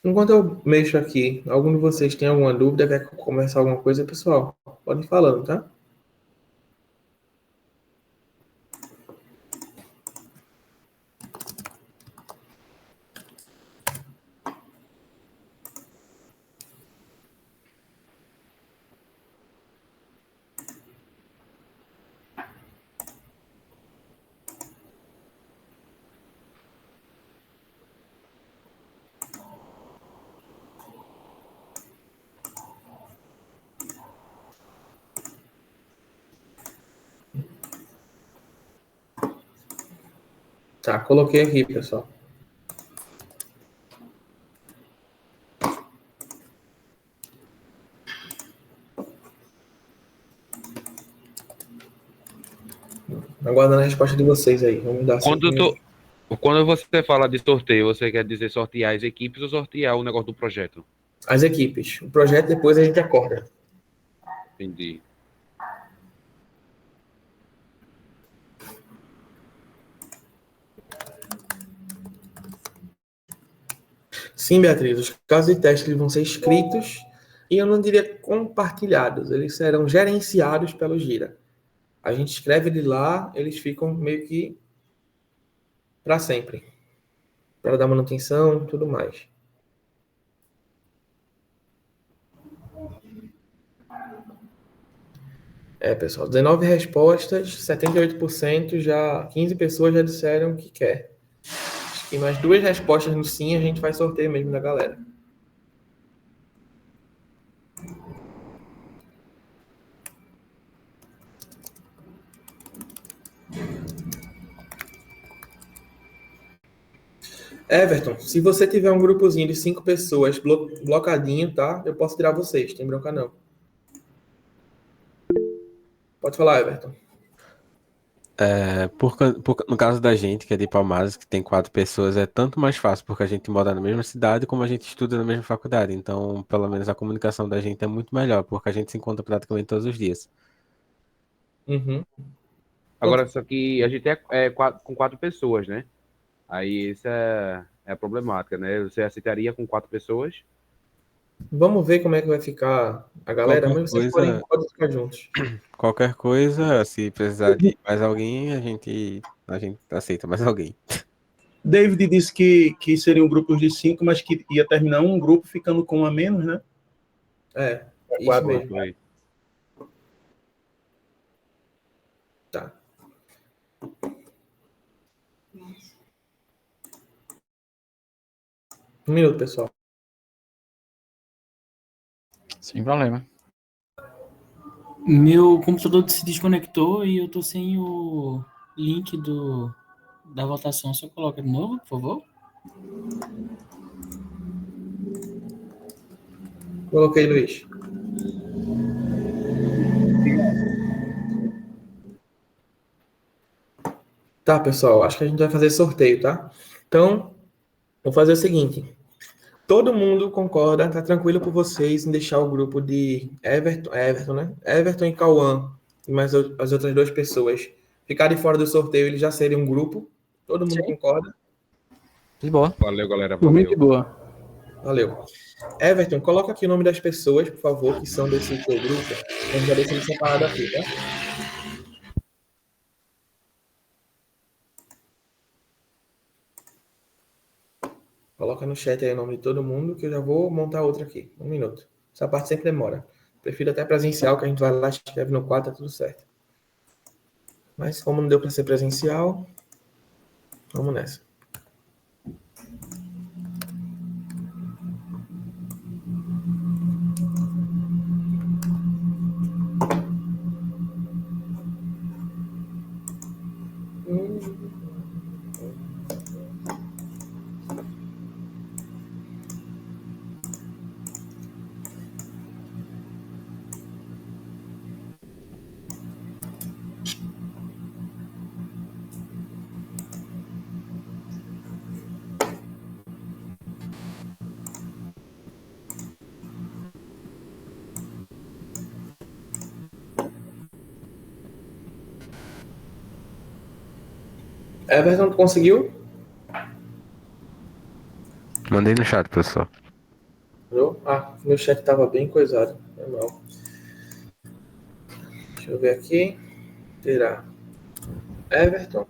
[SPEAKER 1] Enquanto eu mexo aqui, algum de vocês tem alguma dúvida, quer conversar alguma coisa, pessoal? Pode ir falando, tá? Tá, coloquei aqui, pessoal. Aguardando a resposta de vocês aí. Vamos dar
[SPEAKER 11] Quando você fala de sorteio, você quer dizer sortear as equipes ou sortear o negócio do projeto?
[SPEAKER 1] As equipes. O projeto depois a gente acorda.
[SPEAKER 11] Entendi.
[SPEAKER 1] Sim, Beatriz, os casos de teste eles vão ser escritos e eu não diria compartilhados, eles serão gerenciados pelo Gira. A gente escreve ele lá, eles ficam meio que para sempre, para dar manutenção e tudo mais. Pessoal, 19 respostas, 78%, já 15 pessoas já disseram que quer. E mais 2 respostas no sim, a gente vai sorteio mesmo da galera. Everton, se você tiver um grupozinho de 5 pessoas blocadinho, tá? Eu posso tirar vocês, tem bronca não. Pode falar, Everton.
[SPEAKER 8] No caso da gente, que é de Palmares, que tem 4 pessoas, é tanto mais fácil, porque a gente mora na mesma cidade, como a gente estuda na mesma faculdade. Então, pelo menos a comunicação da gente é muito melhor, porque a gente se encontra praticamente todos os dias.
[SPEAKER 1] Uhum.
[SPEAKER 11] Agora, só que a gente com 4 pessoas, né? Aí essa é a problemática, né? Você aceitaria com 4 pessoas?
[SPEAKER 1] Vamos ver como é que vai ficar a galera, mas vocês podem ficar juntos.
[SPEAKER 8] Qualquer coisa, se precisar de mais alguém, a gente aceita mais alguém.
[SPEAKER 5] David disse que seriam grupos de 5, mas que ia terminar um grupo ficando com um a menos, né?
[SPEAKER 1] Isso mesmo.
[SPEAKER 11] Aí.
[SPEAKER 1] Tá. Um minuto, pessoal.
[SPEAKER 2] Sem problema.
[SPEAKER 3] Meu computador se desconectou e eu tô sem o link da votação. Só coloca de novo, por favor.
[SPEAKER 1] Coloquei, Luiz. Tá, pessoal, acho que a gente vai fazer sorteio, tá? Então, vou fazer o seguinte. Todo mundo concorda, tá tranquilo por vocês em deixar o grupo de Everton, né? Everton e Cauã, e mais as outras 2 pessoas ficarem fora do sorteio, eles já serem um grupo. Todo mundo concorda?
[SPEAKER 2] De boa.
[SPEAKER 11] Valeu, galera.
[SPEAKER 2] Por mim, de boa.
[SPEAKER 1] Valeu. Everton, coloca aqui o nome das pessoas, por favor, que são desse teu grupo. A gente já deixa ele separado aqui, tá? Coloca no chat aí o nome de todo mundo, que eu já vou montar outra aqui. Um minuto. Essa parte sempre demora. Prefiro até presencial, que a gente vai lá, escreve no quadro, tá tudo certo. Mas como não deu para ser presencial, vamos nessa. Everton, conseguiu?
[SPEAKER 8] Mandei no chat, pessoal.
[SPEAKER 1] Ah, meu chat estava bem coisado. É mal. Deixa eu ver aqui. Terá Everton,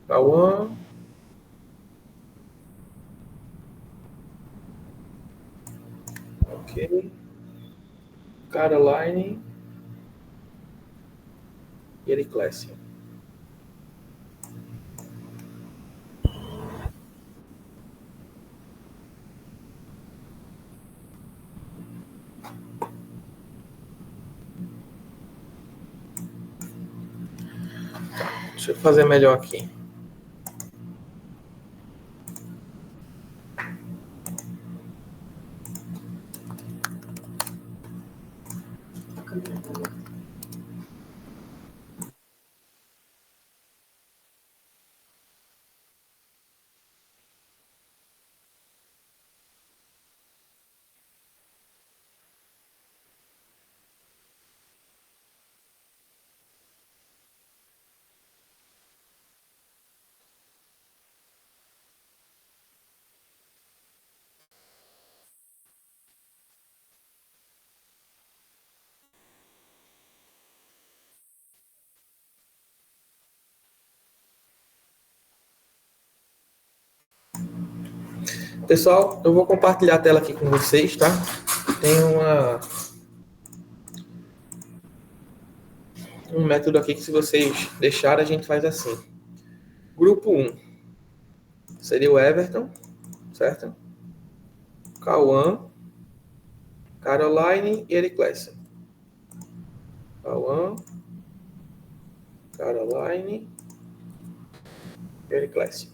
[SPEAKER 1] Cauã, ok, Caroline e Ericlésia. Deixa eu fazer melhor aqui. Pessoal, eu vou compartilhar a tela aqui com vocês, tá? Tem um método aqui que, se vocês deixarem, a gente faz assim. Grupo 1 seria o Everton, certo? Cauã, Caroline e Ericlésia. Cauã, Caroline e Ericlésia.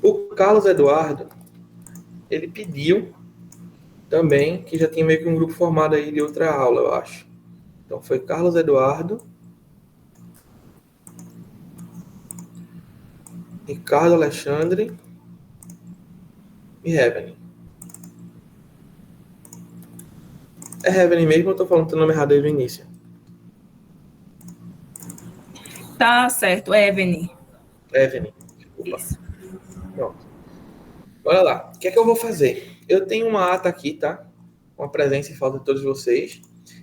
[SPEAKER 1] O Carlos Eduardo, ele pediu também, que já tinha meio que um grupo formado aí de outra aula, eu acho. Então foi Carlos Eduardo, Ricardo Alexandre e Heaven. É Heaven mesmo ou eu tô falando o nome errado desde o início?
[SPEAKER 12] Tá certo, Evany.
[SPEAKER 1] Evany, desculpa. Isso. Pronto. Olha lá, o que é que eu vou fazer? Eu tenho uma ata aqui, tá? Com a presença e falta de todos vocês.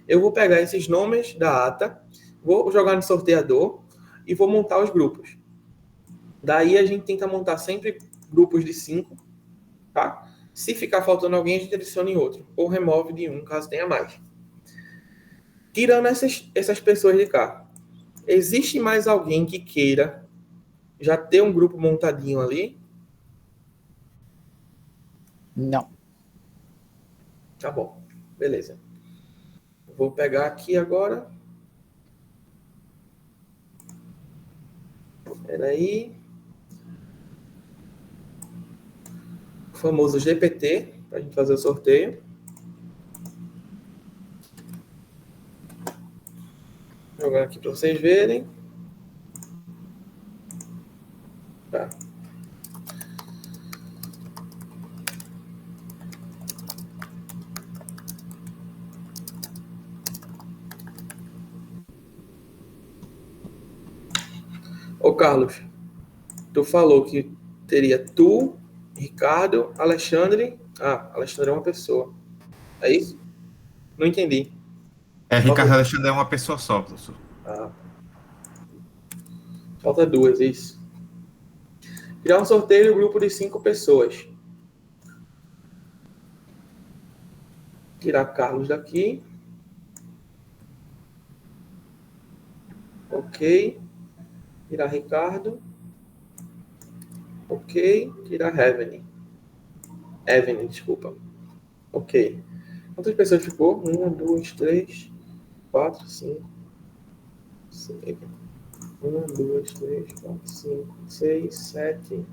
[SPEAKER 1] Eu vou pegar esses nomes da ata, vou jogar no sorteador e vou montar os grupos. Daí a gente tenta montar sempre grupos de 5, tá? Se ficar faltando alguém, a gente adiciona em outro. Ou remove de um, caso tenha mais. Tirando essas pessoas de cá, existe mais alguém que queira já ter um grupo montadinho ali?
[SPEAKER 2] Não.
[SPEAKER 1] Tá bom, beleza. Vou pegar aqui agora. Espera aí. O famoso GPT, para a gente fazer o sorteio. Vou jogar aqui para vocês verem. Tá. Ô, Carlos, tu falou que teria tu, Ricardo, Alexandre. Ah, Alexandre é uma pessoa. É isso? Não entendi.
[SPEAKER 13] Ricardo Alexandre é uma pessoa só, professor.
[SPEAKER 1] Ah. Falta 2, isso. Criar um sorteio grupo de 5 pessoas. Tirar Carlos daqui. Ok. Tirar Ricardo. Ok. Tirar Heaven. Evelyn, desculpa. Ok. Quantas pessoas ficou? 1, 2, 3, 4, 5, 6. 1, 2, 3, 4, 5, 6, 7,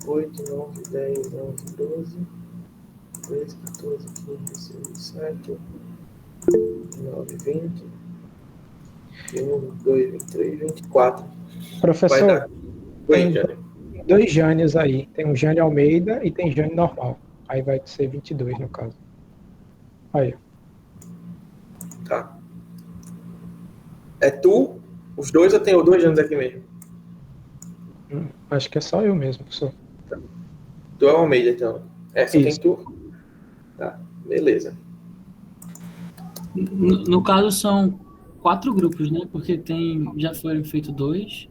[SPEAKER 1] 8, 9, 10, 11, 12, 13, 14, 15, 16, 17, 19, 20, 21, 22, 23, 24.
[SPEAKER 10] Professor,
[SPEAKER 1] Oi,
[SPEAKER 10] tem 2 Jânios aí. Tem um Jânio Almeida e tem Jânio normal. Aí vai ser 22 no caso. Aí.
[SPEAKER 1] Tá. É tu? Os dois, eu tenho 2 anos aqui mesmo.
[SPEAKER 10] Acho que é só eu mesmo, professor.
[SPEAKER 1] Tu é o Almeida, então. Só tem
[SPEAKER 10] Isso.
[SPEAKER 1] tu? Tá, beleza.
[SPEAKER 3] No caso, são 4 grupos, né? Porque já foram feitos 2.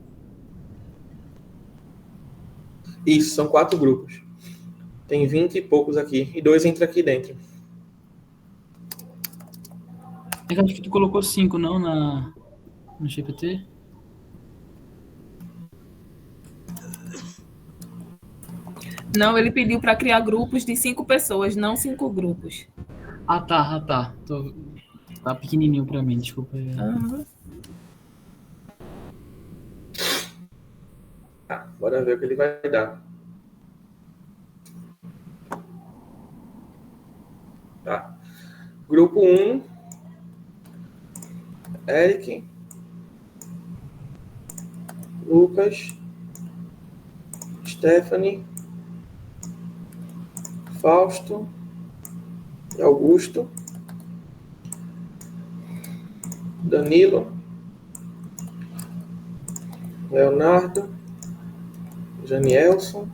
[SPEAKER 1] Isso, são 4 grupos. Tem 20 e poucos aqui. E 2 entram aqui dentro.
[SPEAKER 3] Eu acho que tu colocou 5, não, no GPT?
[SPEAKER 12] Não, ele pediu para criar grupos de 5 pessoas, não 5 grupos.
[SPEAKER 3] Ah, tá. Tá pequenininho pra mim, desculpa.
[SPEAKER 1] Tá, bora ver o que ele vai dar. Tá. Grupo 1, Eric, Lucas, Stephanie, Fausto e Augusto, Danilo, Leonardo, Janielson,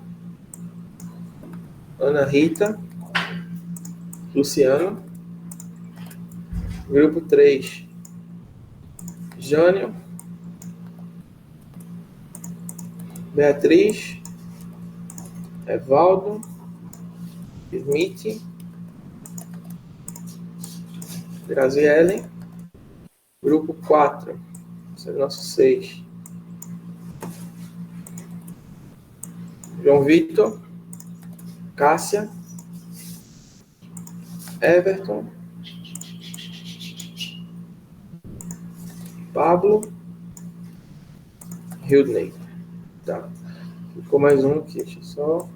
[SPEAKER 1] Ana Rita, Luciano. Grupo 3, Jânio, Beatriz, Evaldo, Smith, Graziele. Grupo 4, esse é o nosso 6. João Vitor, Cássia, Everton, Pablo, Hildney. Tá. Ficou mais um aqui, deixa eu só.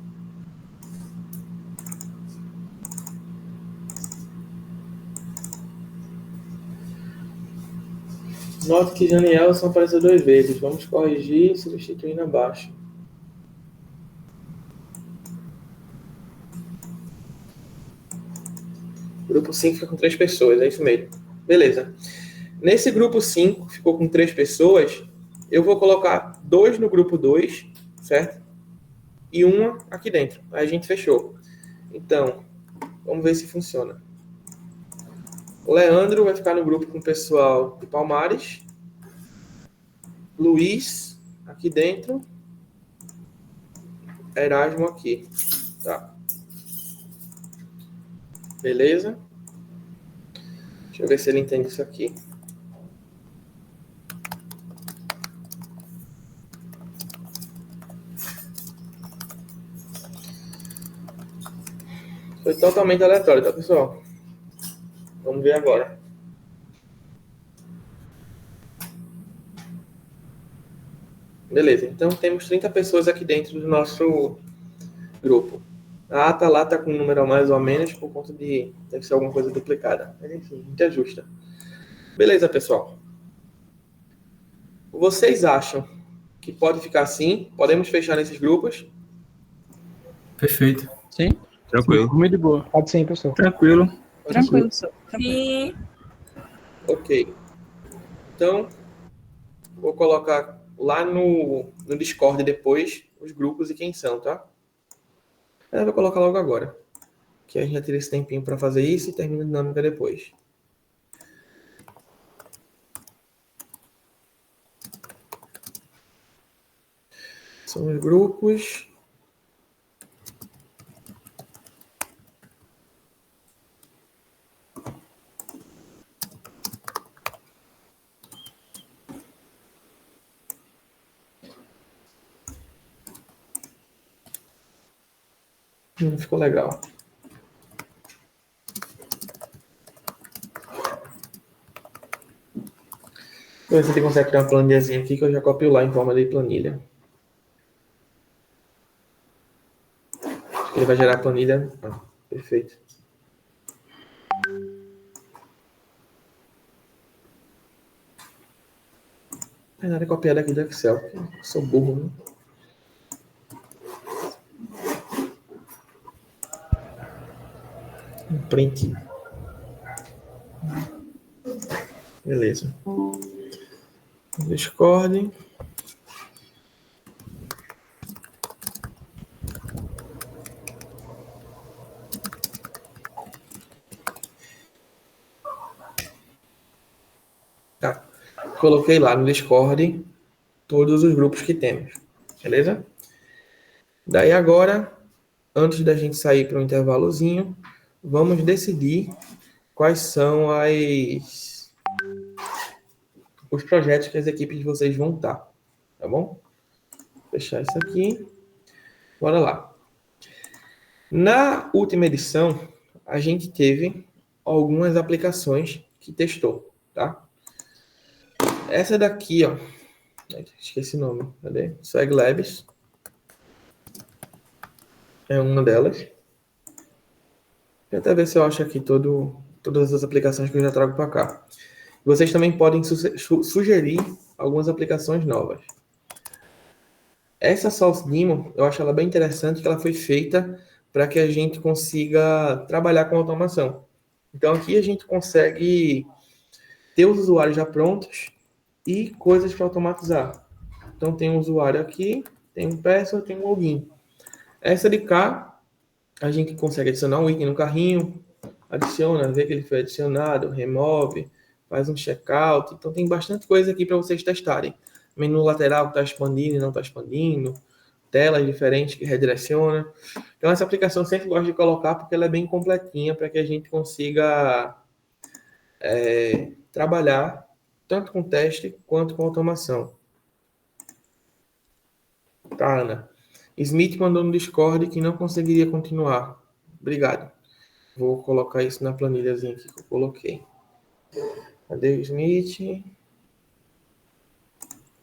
[SPEAKER 1] Note que Janielson apareceu 2 vezes. Vamos corrigir substituindo abaixo. Grupo 5 fica com 3 pessoas, é isso mesmo. Beleza. Nesse grupo 5, ficou com 3 pessoas, eu vou colocar 2 no grupo 2, certo? E uma aqui dentro. Aí a gente fechou. Então, vamos ver se funciona. O Leandro vai ficar no grupo com o pessoal de Palmares. Luiz, aqui dentro. Erasmo aqui. Tá. Beleza? Deixa eu ver se ele entende isso aqui. Foi totalmente aleatório, tá, pessoal? Vamos ver agora. Beleza, então temos 30 pessoas aqui dentro do nosso grupo. A ata lá tá com um número a mais ou a menos por conta de deve ser alguma coisa duplicada. Mas enfim, a gente ajusta. Beleza, pessoal. Vocês acham que pode ficar assim? Podemos fechar nesses grupos?
[SPEAKER 9] Perfeito.
[SPEAKER 2] Sim.
[SPEAKER 13] Tranquilo.
[SPEAKER 10] Muito de boa. Pode sim, professor.
[SPEAKER 4] Tranquilo.
[SPEAKER 12] Tranquilo, senhor. Sim.
[SPEAKER 1] Ok. Então, vou colocar lá no Discord depois os grupos e quem são, tá? Eu vou colocar logo agora. Que a gente já tira esse tempinho para fazer isso e termina a dinâmica depois. São os grupos. Ficou legal. Vou ver se você consegue criar uma planilhazinha aqui que eu já copio lá em forma de planilha. Acho que ele vai gerar a planilha. Ah, perfeito. Não tem nada de copiar daqui do Excel. Eu sou burro, né? Um print. Beleza. Discord. Coloquei lá no Discord todos os grupos que temos. Beleza? Daí agora, antes da gente sair para um intervalozinho, vamos decidir quais são os projetos que as equipes de vocês vão estar. Tá bom? Vou fechar isso aqui. Bora lá. Na última edição, a gente teve algumas aplicações que testou, tá? Essa daqui, ó. Esqueci o nome. Cadê? Swag Labs. É uma delas. Deixa eu até ver se eu acho aqui todas as aplicações que eu já trago para cá. Vocês também podem sugerir algumas aplicações novas. Essa Source Demo, eu acho ela bem interessante, que ela foi feita para que a gente consiga trabalhar com automação. Então aqui a gente consegue ter os usuários já prontos e coisas para automatizar. Então tem um usuário aqui, tem um password, tem um login. Essa de cá, a gente consegue adicionar um item no carrinho, adiciona, vê que ele foi adicionado, remove, faz um checkout. Então tem bastante coisa aqui para vocês testarem. Menu lateral que está expandindo e não está expandindo, telas diferentes que redireciona. Então essa aplicação eu sempre gosto de colocar porque ela é bem completinha para que a gente consiga trabalhar tanto com teste quanto com automação. Tá, Ana? Smith mandou no Discord que não conseguiria continuar. Obrigado. Vou colocar isso na planilhazinha aqui que eu coloquei. Cadê o Smith?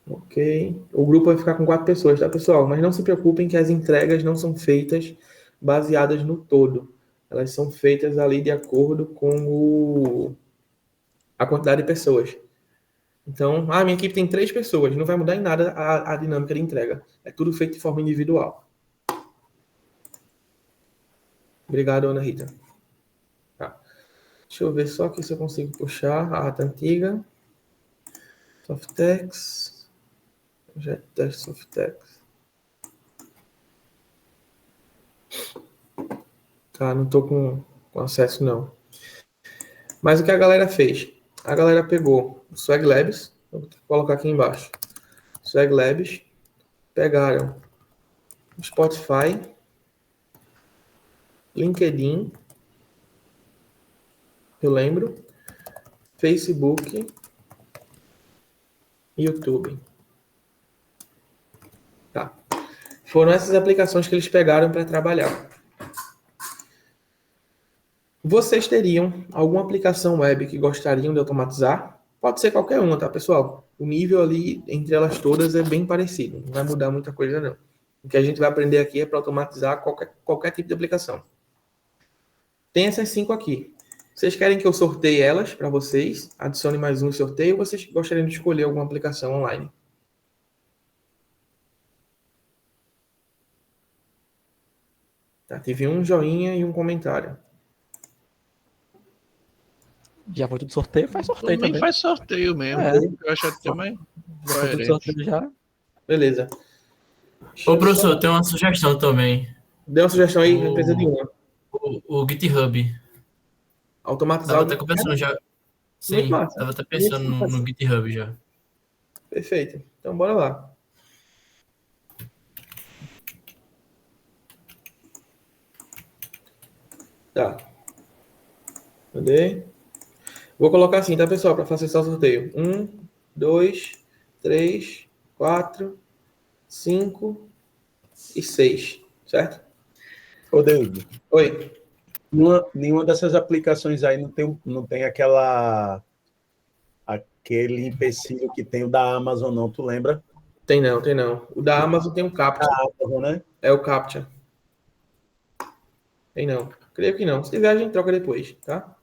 [SPEAKER 1] Ok. O grupo vai ficar com 4 pessoas, tá, pessoal? Mas não se preocupem que as entregas não são feitas baseadas no todo. Elas são feitas ali de acordo com a quantidade de pessoas. Então, minha equipe tem 3 pessoas. Não vai mudar em nada a dinâmica de entrega. É tudo feito de forma individual. Obrigado, Ana Rita. Tá. Deixa eu ver só aqui se eu consigo puxar a ata antiga. Softex. Projeto teste Softex. Tá, não tô com acesso não. Mas o que a galera fez? A galera pegou o Swag Labs, vou colocar aqui embaixo. Swag Labs, pegaram o Spotify, LinkedIn, eu lembro, Facebook, YouTube. Tá. Foram essas aplicações que eles pegaram para trabalhar. Vocês teriam alguma aplicação web que gostariam de automatizar? Pode ser qualquer uma, tá, pessoal? O nível ali entre elas todas é bem parecido. Não vai mudar muita coisa, não. O que a gente vai aprender aqui é para automatizar qualquer tipo de aplicação. Tem essas 5 aqui. Vocês querem que eu sorteie elas para vocês? Adicione mais um sorteio ou vocês gostariam de escolher alguma aplicação online? Tá, tive um joinha e um comentário.
[SPEAKER 2] Já foi tudo sorteio, faz sorteio
[SPEAKER 14] também.
[SPEAKER 2] também.
[SPEAKER 14] Faz sorteio mesmo. Eu acho até mais
[SPEAKER 2] Já foi tudo sorteio já.
[SPEAKER 1] Beleza.
[SPEAKER 9] Ô, professor, tem uma sugestão também.
[SPEAKER 1] Dê uma sugestão aí, não precisa de uma.
[SPEAKER 9] O GitHub.
[SPEAKER 1] Automatizar.
[SPEAKER 9] Tava até pensando já. Sim, tava até pensando no GitHub já.
[SPEAKER 1] Perfeito. Então, bora lá. Tá. Cadê? Vou colocar assim, tá, pessoal? Para facilitar o sorteio. 1, 2, 3, 4, 5 e 6. Certo?
[SPEAKER 5] Ô, David.
[SPEAKER 1] Oi.
[SPEAKER 5] Nenhuma dessas aplicações aí não tem aquele empecilho que tem o da Amazon, não, tu lembra?
[SPEAKER 1] Tem não, tem não. O da Amazon tem um CAPTCHA.
[SPEAKER 5] Amazon, né?
[SPEAKER 1] É o CAPTCHA. Tem não. Creio que não. Se tiver, a gente troca depois, tá?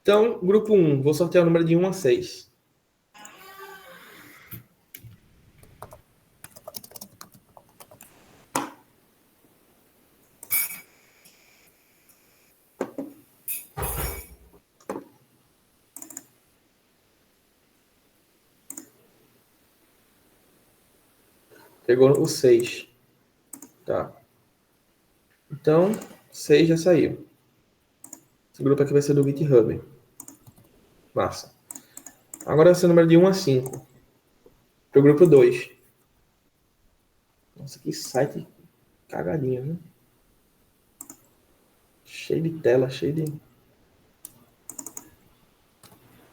[SPEAKER 1] Então, grupo 1. Vou sortear o número de 1 a 6. Pegou o 6. Tá. Então, 6 já saiu. Esse grupo aqui vai ser do GitHub. Massa. Agora vai ser o número de 1 a 5. Para o grupo 2. Nossa, que site cagadinho, né? Cheio de tela, cheio de...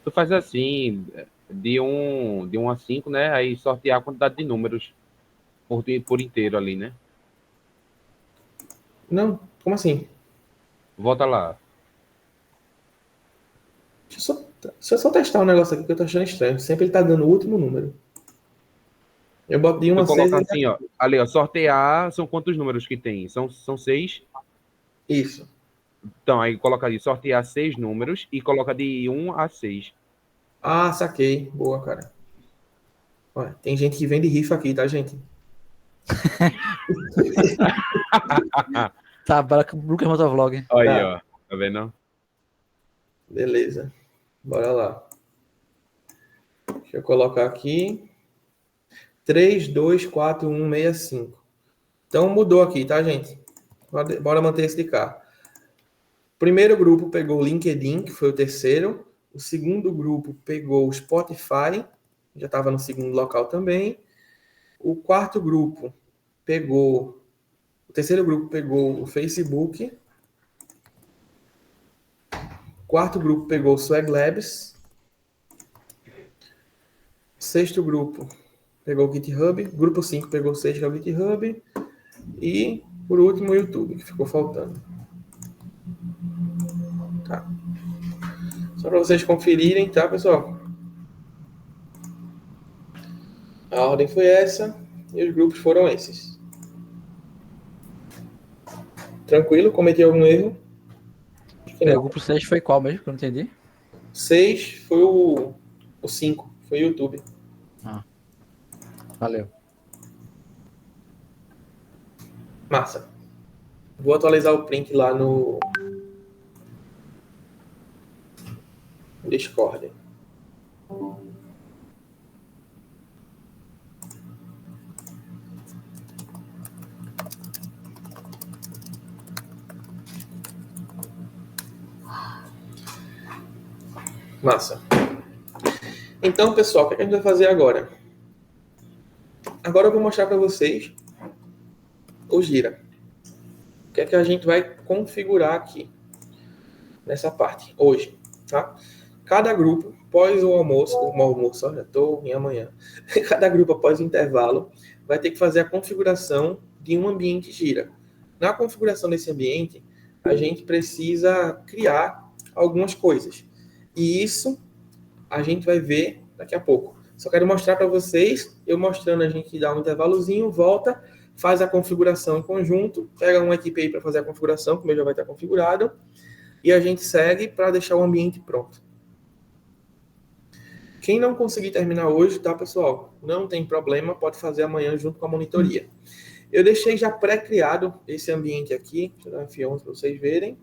[SPEAKER 11] Tu faz assim, de 1 a 5, né? Aí sortear a quantidade de números por inteiro ali, né?
[SPEAKER 1] Não, como assim?
[SPEAKER 11] Volta lá.
[SPEAKER 1] Deixa eu só testar um negócio aqui que eu tô achando estranho. Sempre ele tá dando o último número. Eu boto de 1 a
[SPEAKER 11] Tu
[SPEAKER 1] 6.
[SPEAKER 11] coloca assim, ó. Ali, ó. Sortear são quantos números que tem? São 6?
[SPEAKER 1] Isso.
[SPEAKER 11] Então, aí coloca ali, sortear 6 números e coloca de 1 a 6.
[SPEAKER 1] Ah, saquei. Boa, cara. Olha, tem gente que vende rifa aqui, tá, gente?
[SPEAKER 2] Tá, bora com o Lucas Motovlog.
[SPEAKER 11] Aí,
[SPEAKER 1] Tá.
[SPEAKER 11] ó. Tá vendo?
[SPEAKER 1] Beleza. Bora lá. Deixa eu colocar aqui. 3, 2, 4, 1, 6, 5. Então mudou aqui, tá, gente? Bora manter esse de cá. O primeiro grupo pegou o LinkedIn, que foi o terceiro. O segundo grupo pegou o Spotify, já estava no segundo local também. O quarto grupo pegou... O terceiro grupo pegou o Facebook. O quarto grupo pegou o Swag Labs. O sexto grupo pegou o GitHub. Grupo 5 pegou o 6, que é o GitHub. E, por último, o YouTube, que ficou faltando. Tá. Só para vocês conferirem, tá, pessoal? A ordem foi essa e os grupos foram esses. Tranquilo? Cometi algum erro?
[SPEAKER 2] O grupo 6 foi qual mesmo? Que eu não entendi.
[SPEAKER 1] 6 foi o 5, foi o YouTube.
[SPEAKER 2] Ah. Valeu.
[SPEAKER 1] Massa. Vou atualizar o print lá no Discord. Massa. Então, pessoal, o que a gente vai fazer agora? Agora eu vou mostrar para vocês o Gira. O que é que a gente vai configurar aqui nessa parte hoje, tá? Cada grupo, após o almoço, olha, estou em amanhã. Cada grupo, após o intervalo, vai ter que fazer a configuração de um ambiente Gira. Na configuração desse ambiente, a gente precisa criar algumas coisas. E isso a gente vai ver daqui a pouco. Só quero mostrar para vocês, eu mostrando, a gente dá um intervalozinho, volta, faz a configuração em conjunto, pega uma equipe aí para fazer a configuração, que o meu já vai estar configurado, e a gente segue para deixar o ambiente pronto. Quem não conseguir terminar hoje, tá, pessoal? Não tem problema, pode fazer amanhã junto com a monitoria. Eu deixei já pré-criado esse ambiente aqui, deixa eu dar um F11 para vocês verem.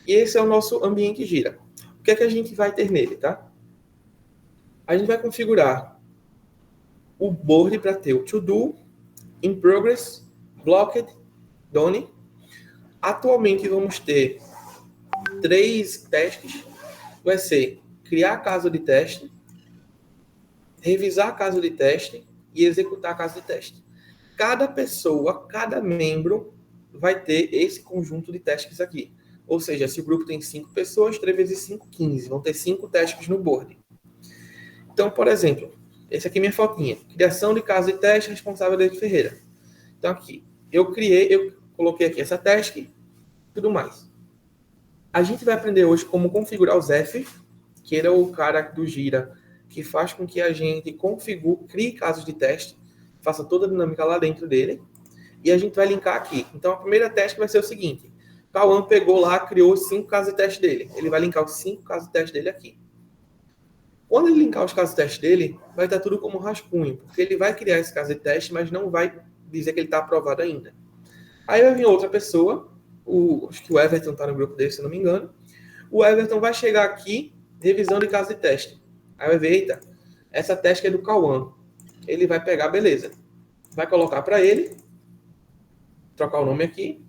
[SPEAKER 1] E esse é o nosso ambiente Gira. O que é que a gente vai ter nele, tá? A gente vai configurar o board para ter o To Do, In Progress, Blocked, Done. Atualmente vamos ter 3 testes. Vai ser criar caso de teste, revisar caso de teste e executar caso de teste. Cada pessoa, cada membro vai ter esse conjunto de testes aqui. Ou seja, se o grupo tem 5 pessoas, 3 vezes 5, 15. Vão ter 5 testes no board. Então, por exemplo, esse aqui é minha fotinha. Criação de caso de teste, responsável David Ferreira. Então, aqui, eu coloquei aqui essa task e tudo mais. A gente vai aprender hoje como configurar o Zephyr, que ele é o cara do Gira, que faz com que a gente crie casos de teste, faça toda a dinâmica lá dentro dele, e a gente vai linkar aqui. Então, a primeira task vai ser o seguinte. O Cauã pegou lá, criou os 5 casos de teste dele. Ele vai linkar os 5 casos de teste dele aqui. Quando ele linkar os casos de teste dele, vai estar tudo como rascunho, porque ele vai criar esse caso de teste, mas não vai dizer que ele está aprovado ainda. Aí vai vir outra pessoa, acho que o Everton está no grupo dele, se não me engano. O Everton vai chegar aqui, revisão de caso de teste. Aí vai ver, eita, essa task é do Cauã. Ele vai pegar, beleza. Vai colocar para ele, trocar o nome aqui,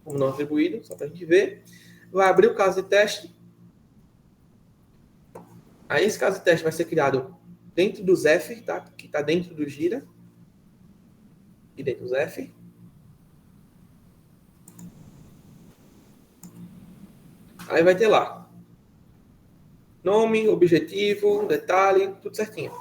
[SPEAKER 1] como não atribuído, só para a gente ver. Vai abrir o caso de teste. Aí esse caso de teste vai ser criado dentro do Zephyr, tá? Que está dentro do Gira. E dentro do Zephyr. Aí vai ter lá nome, objetivo, detalhe, tudo certinho.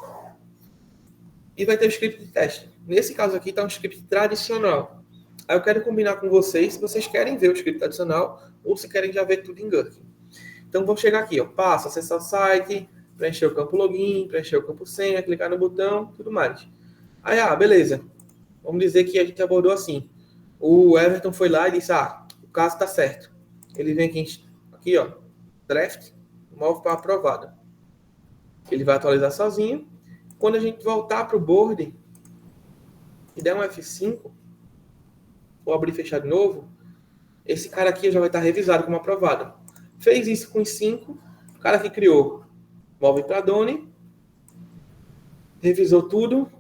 [SPEAKER 1] E vai ter o script de teste. Nesse caso aqui está um script tradicional. Aí eu quero combinar com vocês se vocês querem ver o script tradicional ou se querem já ver tudo em Gherkin. Então vou chegar aqui, ó, passo, acessar o site, preencher o campo login, preencher o campo senha, clicar no botão, tudo mais. Aí, beleza. Vamos dizer que a gente abordou assim. O Everton foi lá e disse, o caso está certo. Ele vem aqui, ó, draft, move para aprovado. Ele vai atualizar sozinho. Quando a gente voltar para o board e der um F5, ou abrir e fechar de novo, esse cara aqui já vai estar revisado como aprovado. Fez isso com os 5, o cara que criou, move para Doni, revisou tudo,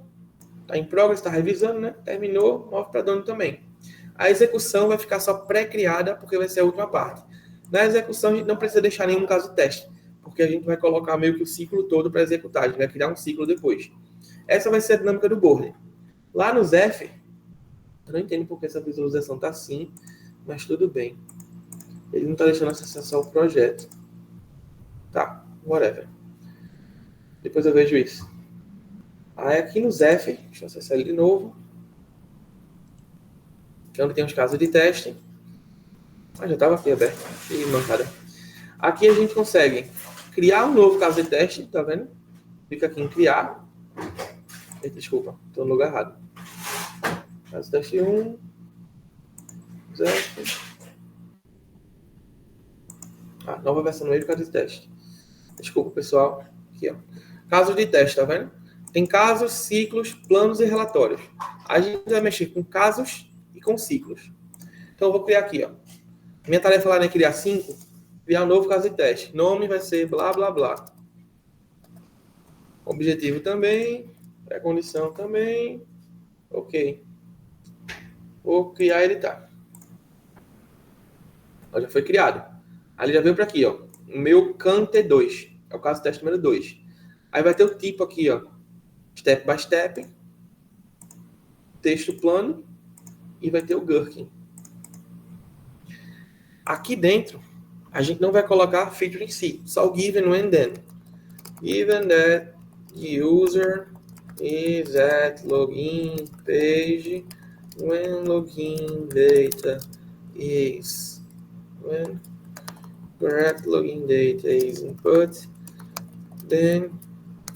[SPEAKER 1] está em progress, está revisando, né? Terminou, move para Doni também. A execução vai ficar só pré-criada, porque vai ser a última parte. Na execução, a gente não precisa deixar nenhum caso de teste, porque a gente vai colocar meio que o ciclo todo para executar, a gente vai criar um ciclo depois. Essa vai ser a dinâmica do board. Lá no Zephyr, eu não entendo porque essa visualização está assim, mas tudo bem. Ele não está deixando acessar o projeto. Tá, whatever. Depois eu vejo isso. Aí aqui no Zephyr, deixa eu acessar ele de novo. Que é onde tem os casos de teste. Já estava aqui aberto. Que mancada. Aqui a gente consegue criar um novo caso de teste, tá vendo? Clica aqui em criar. Desculpa, estou no lugar errado. Caso de teste 1. Zephyr. Nova versão no meio do caso de teste. Desculpa, pessoal. Aqui, ó. Casos de teste, tá vendo? Tem casos, ciclos, planos e relatórios. A gente vai mexer com casos e com ciclos. Então, eu vou criar aqui, ó. Minha tarefa lá é criar 5, criar um novo caso de teste. Nome vai ser blá, blá, blá. Objetivo também. Pré-condição também. Ok. Vou criar e editar. Já foi criado. Aí ele já veio para aqui, ó. O meu CAN T2. É o caso de teste número 2. Aí vai ter o tipo aqui, ó. Step by step. Texto plano. E vai ter o Gherkin. Aqui dentro, a gente não vai colocar feature em si. Só o given, when, then. Given that user is at login page when login data is when correct login data is input, then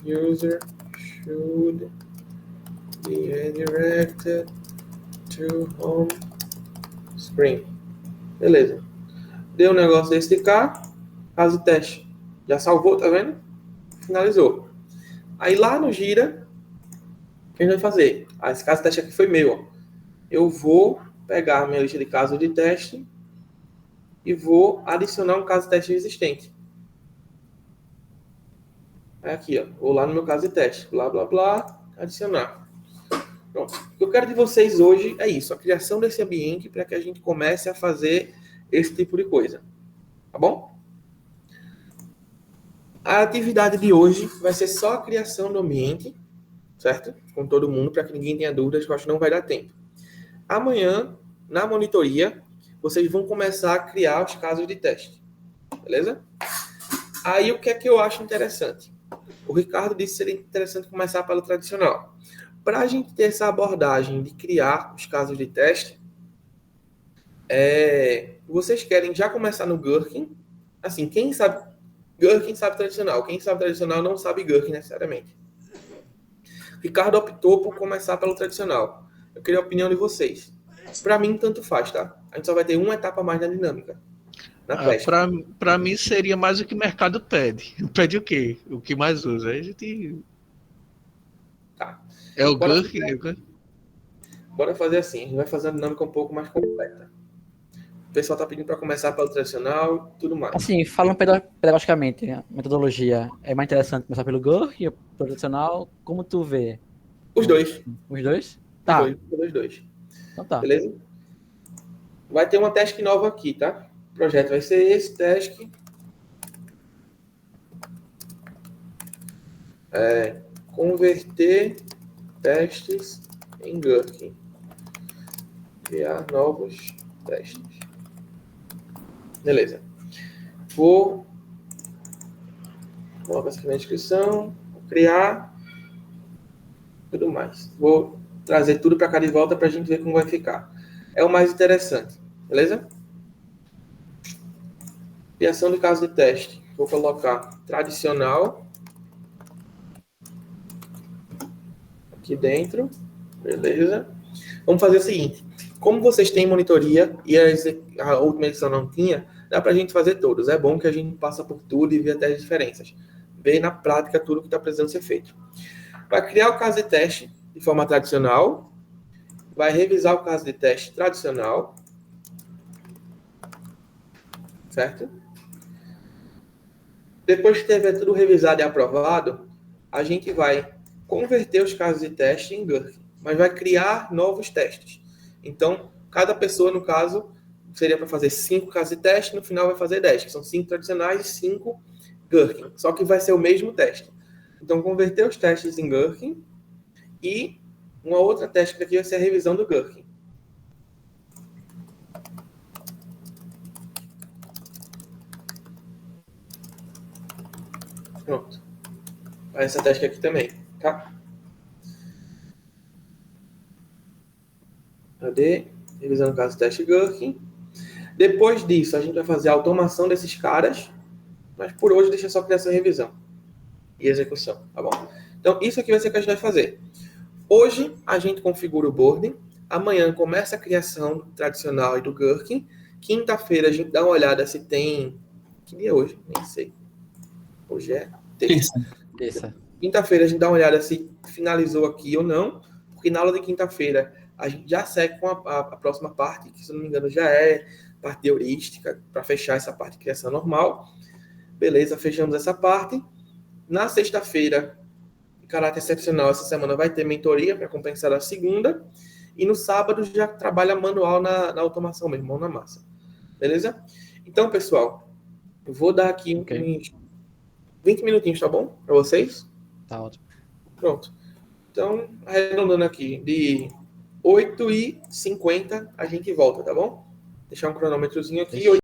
[SPEAKER 1] user should be redirected to home screen. Beleza. Deu um negócio desse de cá, caso de teste. Já salvou, tá vendo? Finalizou. Aí lá no Gira, o que a gente vai fazer? Esse caso de teste aqui foi meu, ó. Eu vou pegar a minha lista de casos de teste e vou adicionar um caso de teste existente. Aqui, ó. Vou lá no meu caso de teste. Blá, blá, blá. Adicionar. Pronto. O que eu quero de vocês hoje é isso. A criação desse ambiente para que a gente comece a fazer esse tipo de coisa. Tá bom? A atividade de hoje vai ser só a criação do ambiente. Certo? Com todo mundo, para que ninguém tenha dúvidas, que eu acho que não vai dar tempo. Amanhã, na monitoria, vocês vão começar a criar os casos de teste. Beleza? Aí, o que é que eu acho interessante? O Ricardo disse que seria interessante começar pelo tradicional. Para a gente ter essa abordagem de criar os casos de teste, vocês querem já começar no Gherkin? Assim, quem sabe Gherkin sabe tradicional. Quem sabe tradicional não sabe Gherkin necessariamente. Ricardo optou por começar pelo tradicional. Eu queria a opinião de vocês. Para mim, tanto faz, tá? A gente só vai ter uma etapa a mais na dinâmica.
[SPEAKER 14] Para mim, seria mais o que o mercado pede. Pede o quê? O que mais usa? A gente...
[SPEAKER 1] Tá.
[SPEAKER 14] É o Gherkin?
[SPEAKER 1] Bora fazer assim. A gente vai fazer a dinâmica um pouco mais completa. O pessoal tá pedindo para começar pelo tradicional, tudo mais.
[SPEAKER 2] Assim, falando pedagogicamente, a metodologia é mais interessante começar pelo Gherkin ou pelo tradicional? Como tu vê?
[SPEAKER 1] Os dois.
[SPEAKER 2] Os dois? Tá.
[SPEAKER 1] Os dois.
[SPEAKER 2] Então tá.
[SPEAKER 1] Beleza? Vai ter uma task nova aqui, tá? O projeto vai ser esse, task. Converter testes em Gherkin. Criar novos testes. Beleza. Vou colocar isso aqui na descrição. Vou criar. Tudo mais. Vou trazer tudo para cá de volta para a gente ver como vai ficar. É o mais interessante. Beleza? Criação de caso de teste. Vou colocar tradicional. Aqui dentro. Beleza. Vamos fazer o seguinte. Como vocês têm monitoria e a última edição não tinha, dá para a gente fazer todos. É bom que a gente passa por tudo e vê até as diferenças. Vê na prática tudo que está precisando ser feito. Vai criar o caso de teste de forma tradicional. Vai revisar o caso de teste tradicional. Certo? Depois que tiver tudo revisado e aprovado, a gente vai converter os casos de teste em Gherkin, mas vai criar novos testes. Então, cada pessoa, no caso, seria para fazer 5 casos de teste, no final vai fazer 10, que são 5 tradicionais e 5 Gherkin. Só que vai ser o mesmo teste. Então, converter os testes em Gherkin e uma outra técnica aqui vai ser a revisão do Gherkin. Pronto. Essa técnica aqui também, tá? Cadê? Revisando o caso do teste Gherkin. Depois disso, a gente vai fazer a automação desses caras, mas por hoje deixa só criação e revisão. E execução, tá bom? Então, isso aqui vai ser o que a gente vai fazer. Hoje, a gente configura o boarding. Amanhã começa a criação tradicional e do Gherkin. Quinta-feira, a gente dá uma olhada se tem... Que dia é hoje? Nem sei. Hoje é terça. Quinta-feira, a gente dá uma olhada se finalizou aqui ou não. Porque na aula de quinta-feira, a gente já segue com a próxima parte, que, se não me engano, já é parte de heurística, para fechar essa parte de criação normal. Beleza, fechamos essa parte. Na sexta-feira, em caráter excepcional, essa semana vai ter mentoria para compensar a segunda. E no sábado já trabalha manual na automação mesmo, mão na massa. Beleza? Então, pessoal, eu vou dar aqui uns 20 minutinhos, tá bom? Para vocês?
[SPEAKER 2] Tá ótimo.
[SPEAKER 1] Pronto. Então, arredondando aqui, de 8h50 a gente volta, tá bom? Deixar um cronômetrozinho aqui.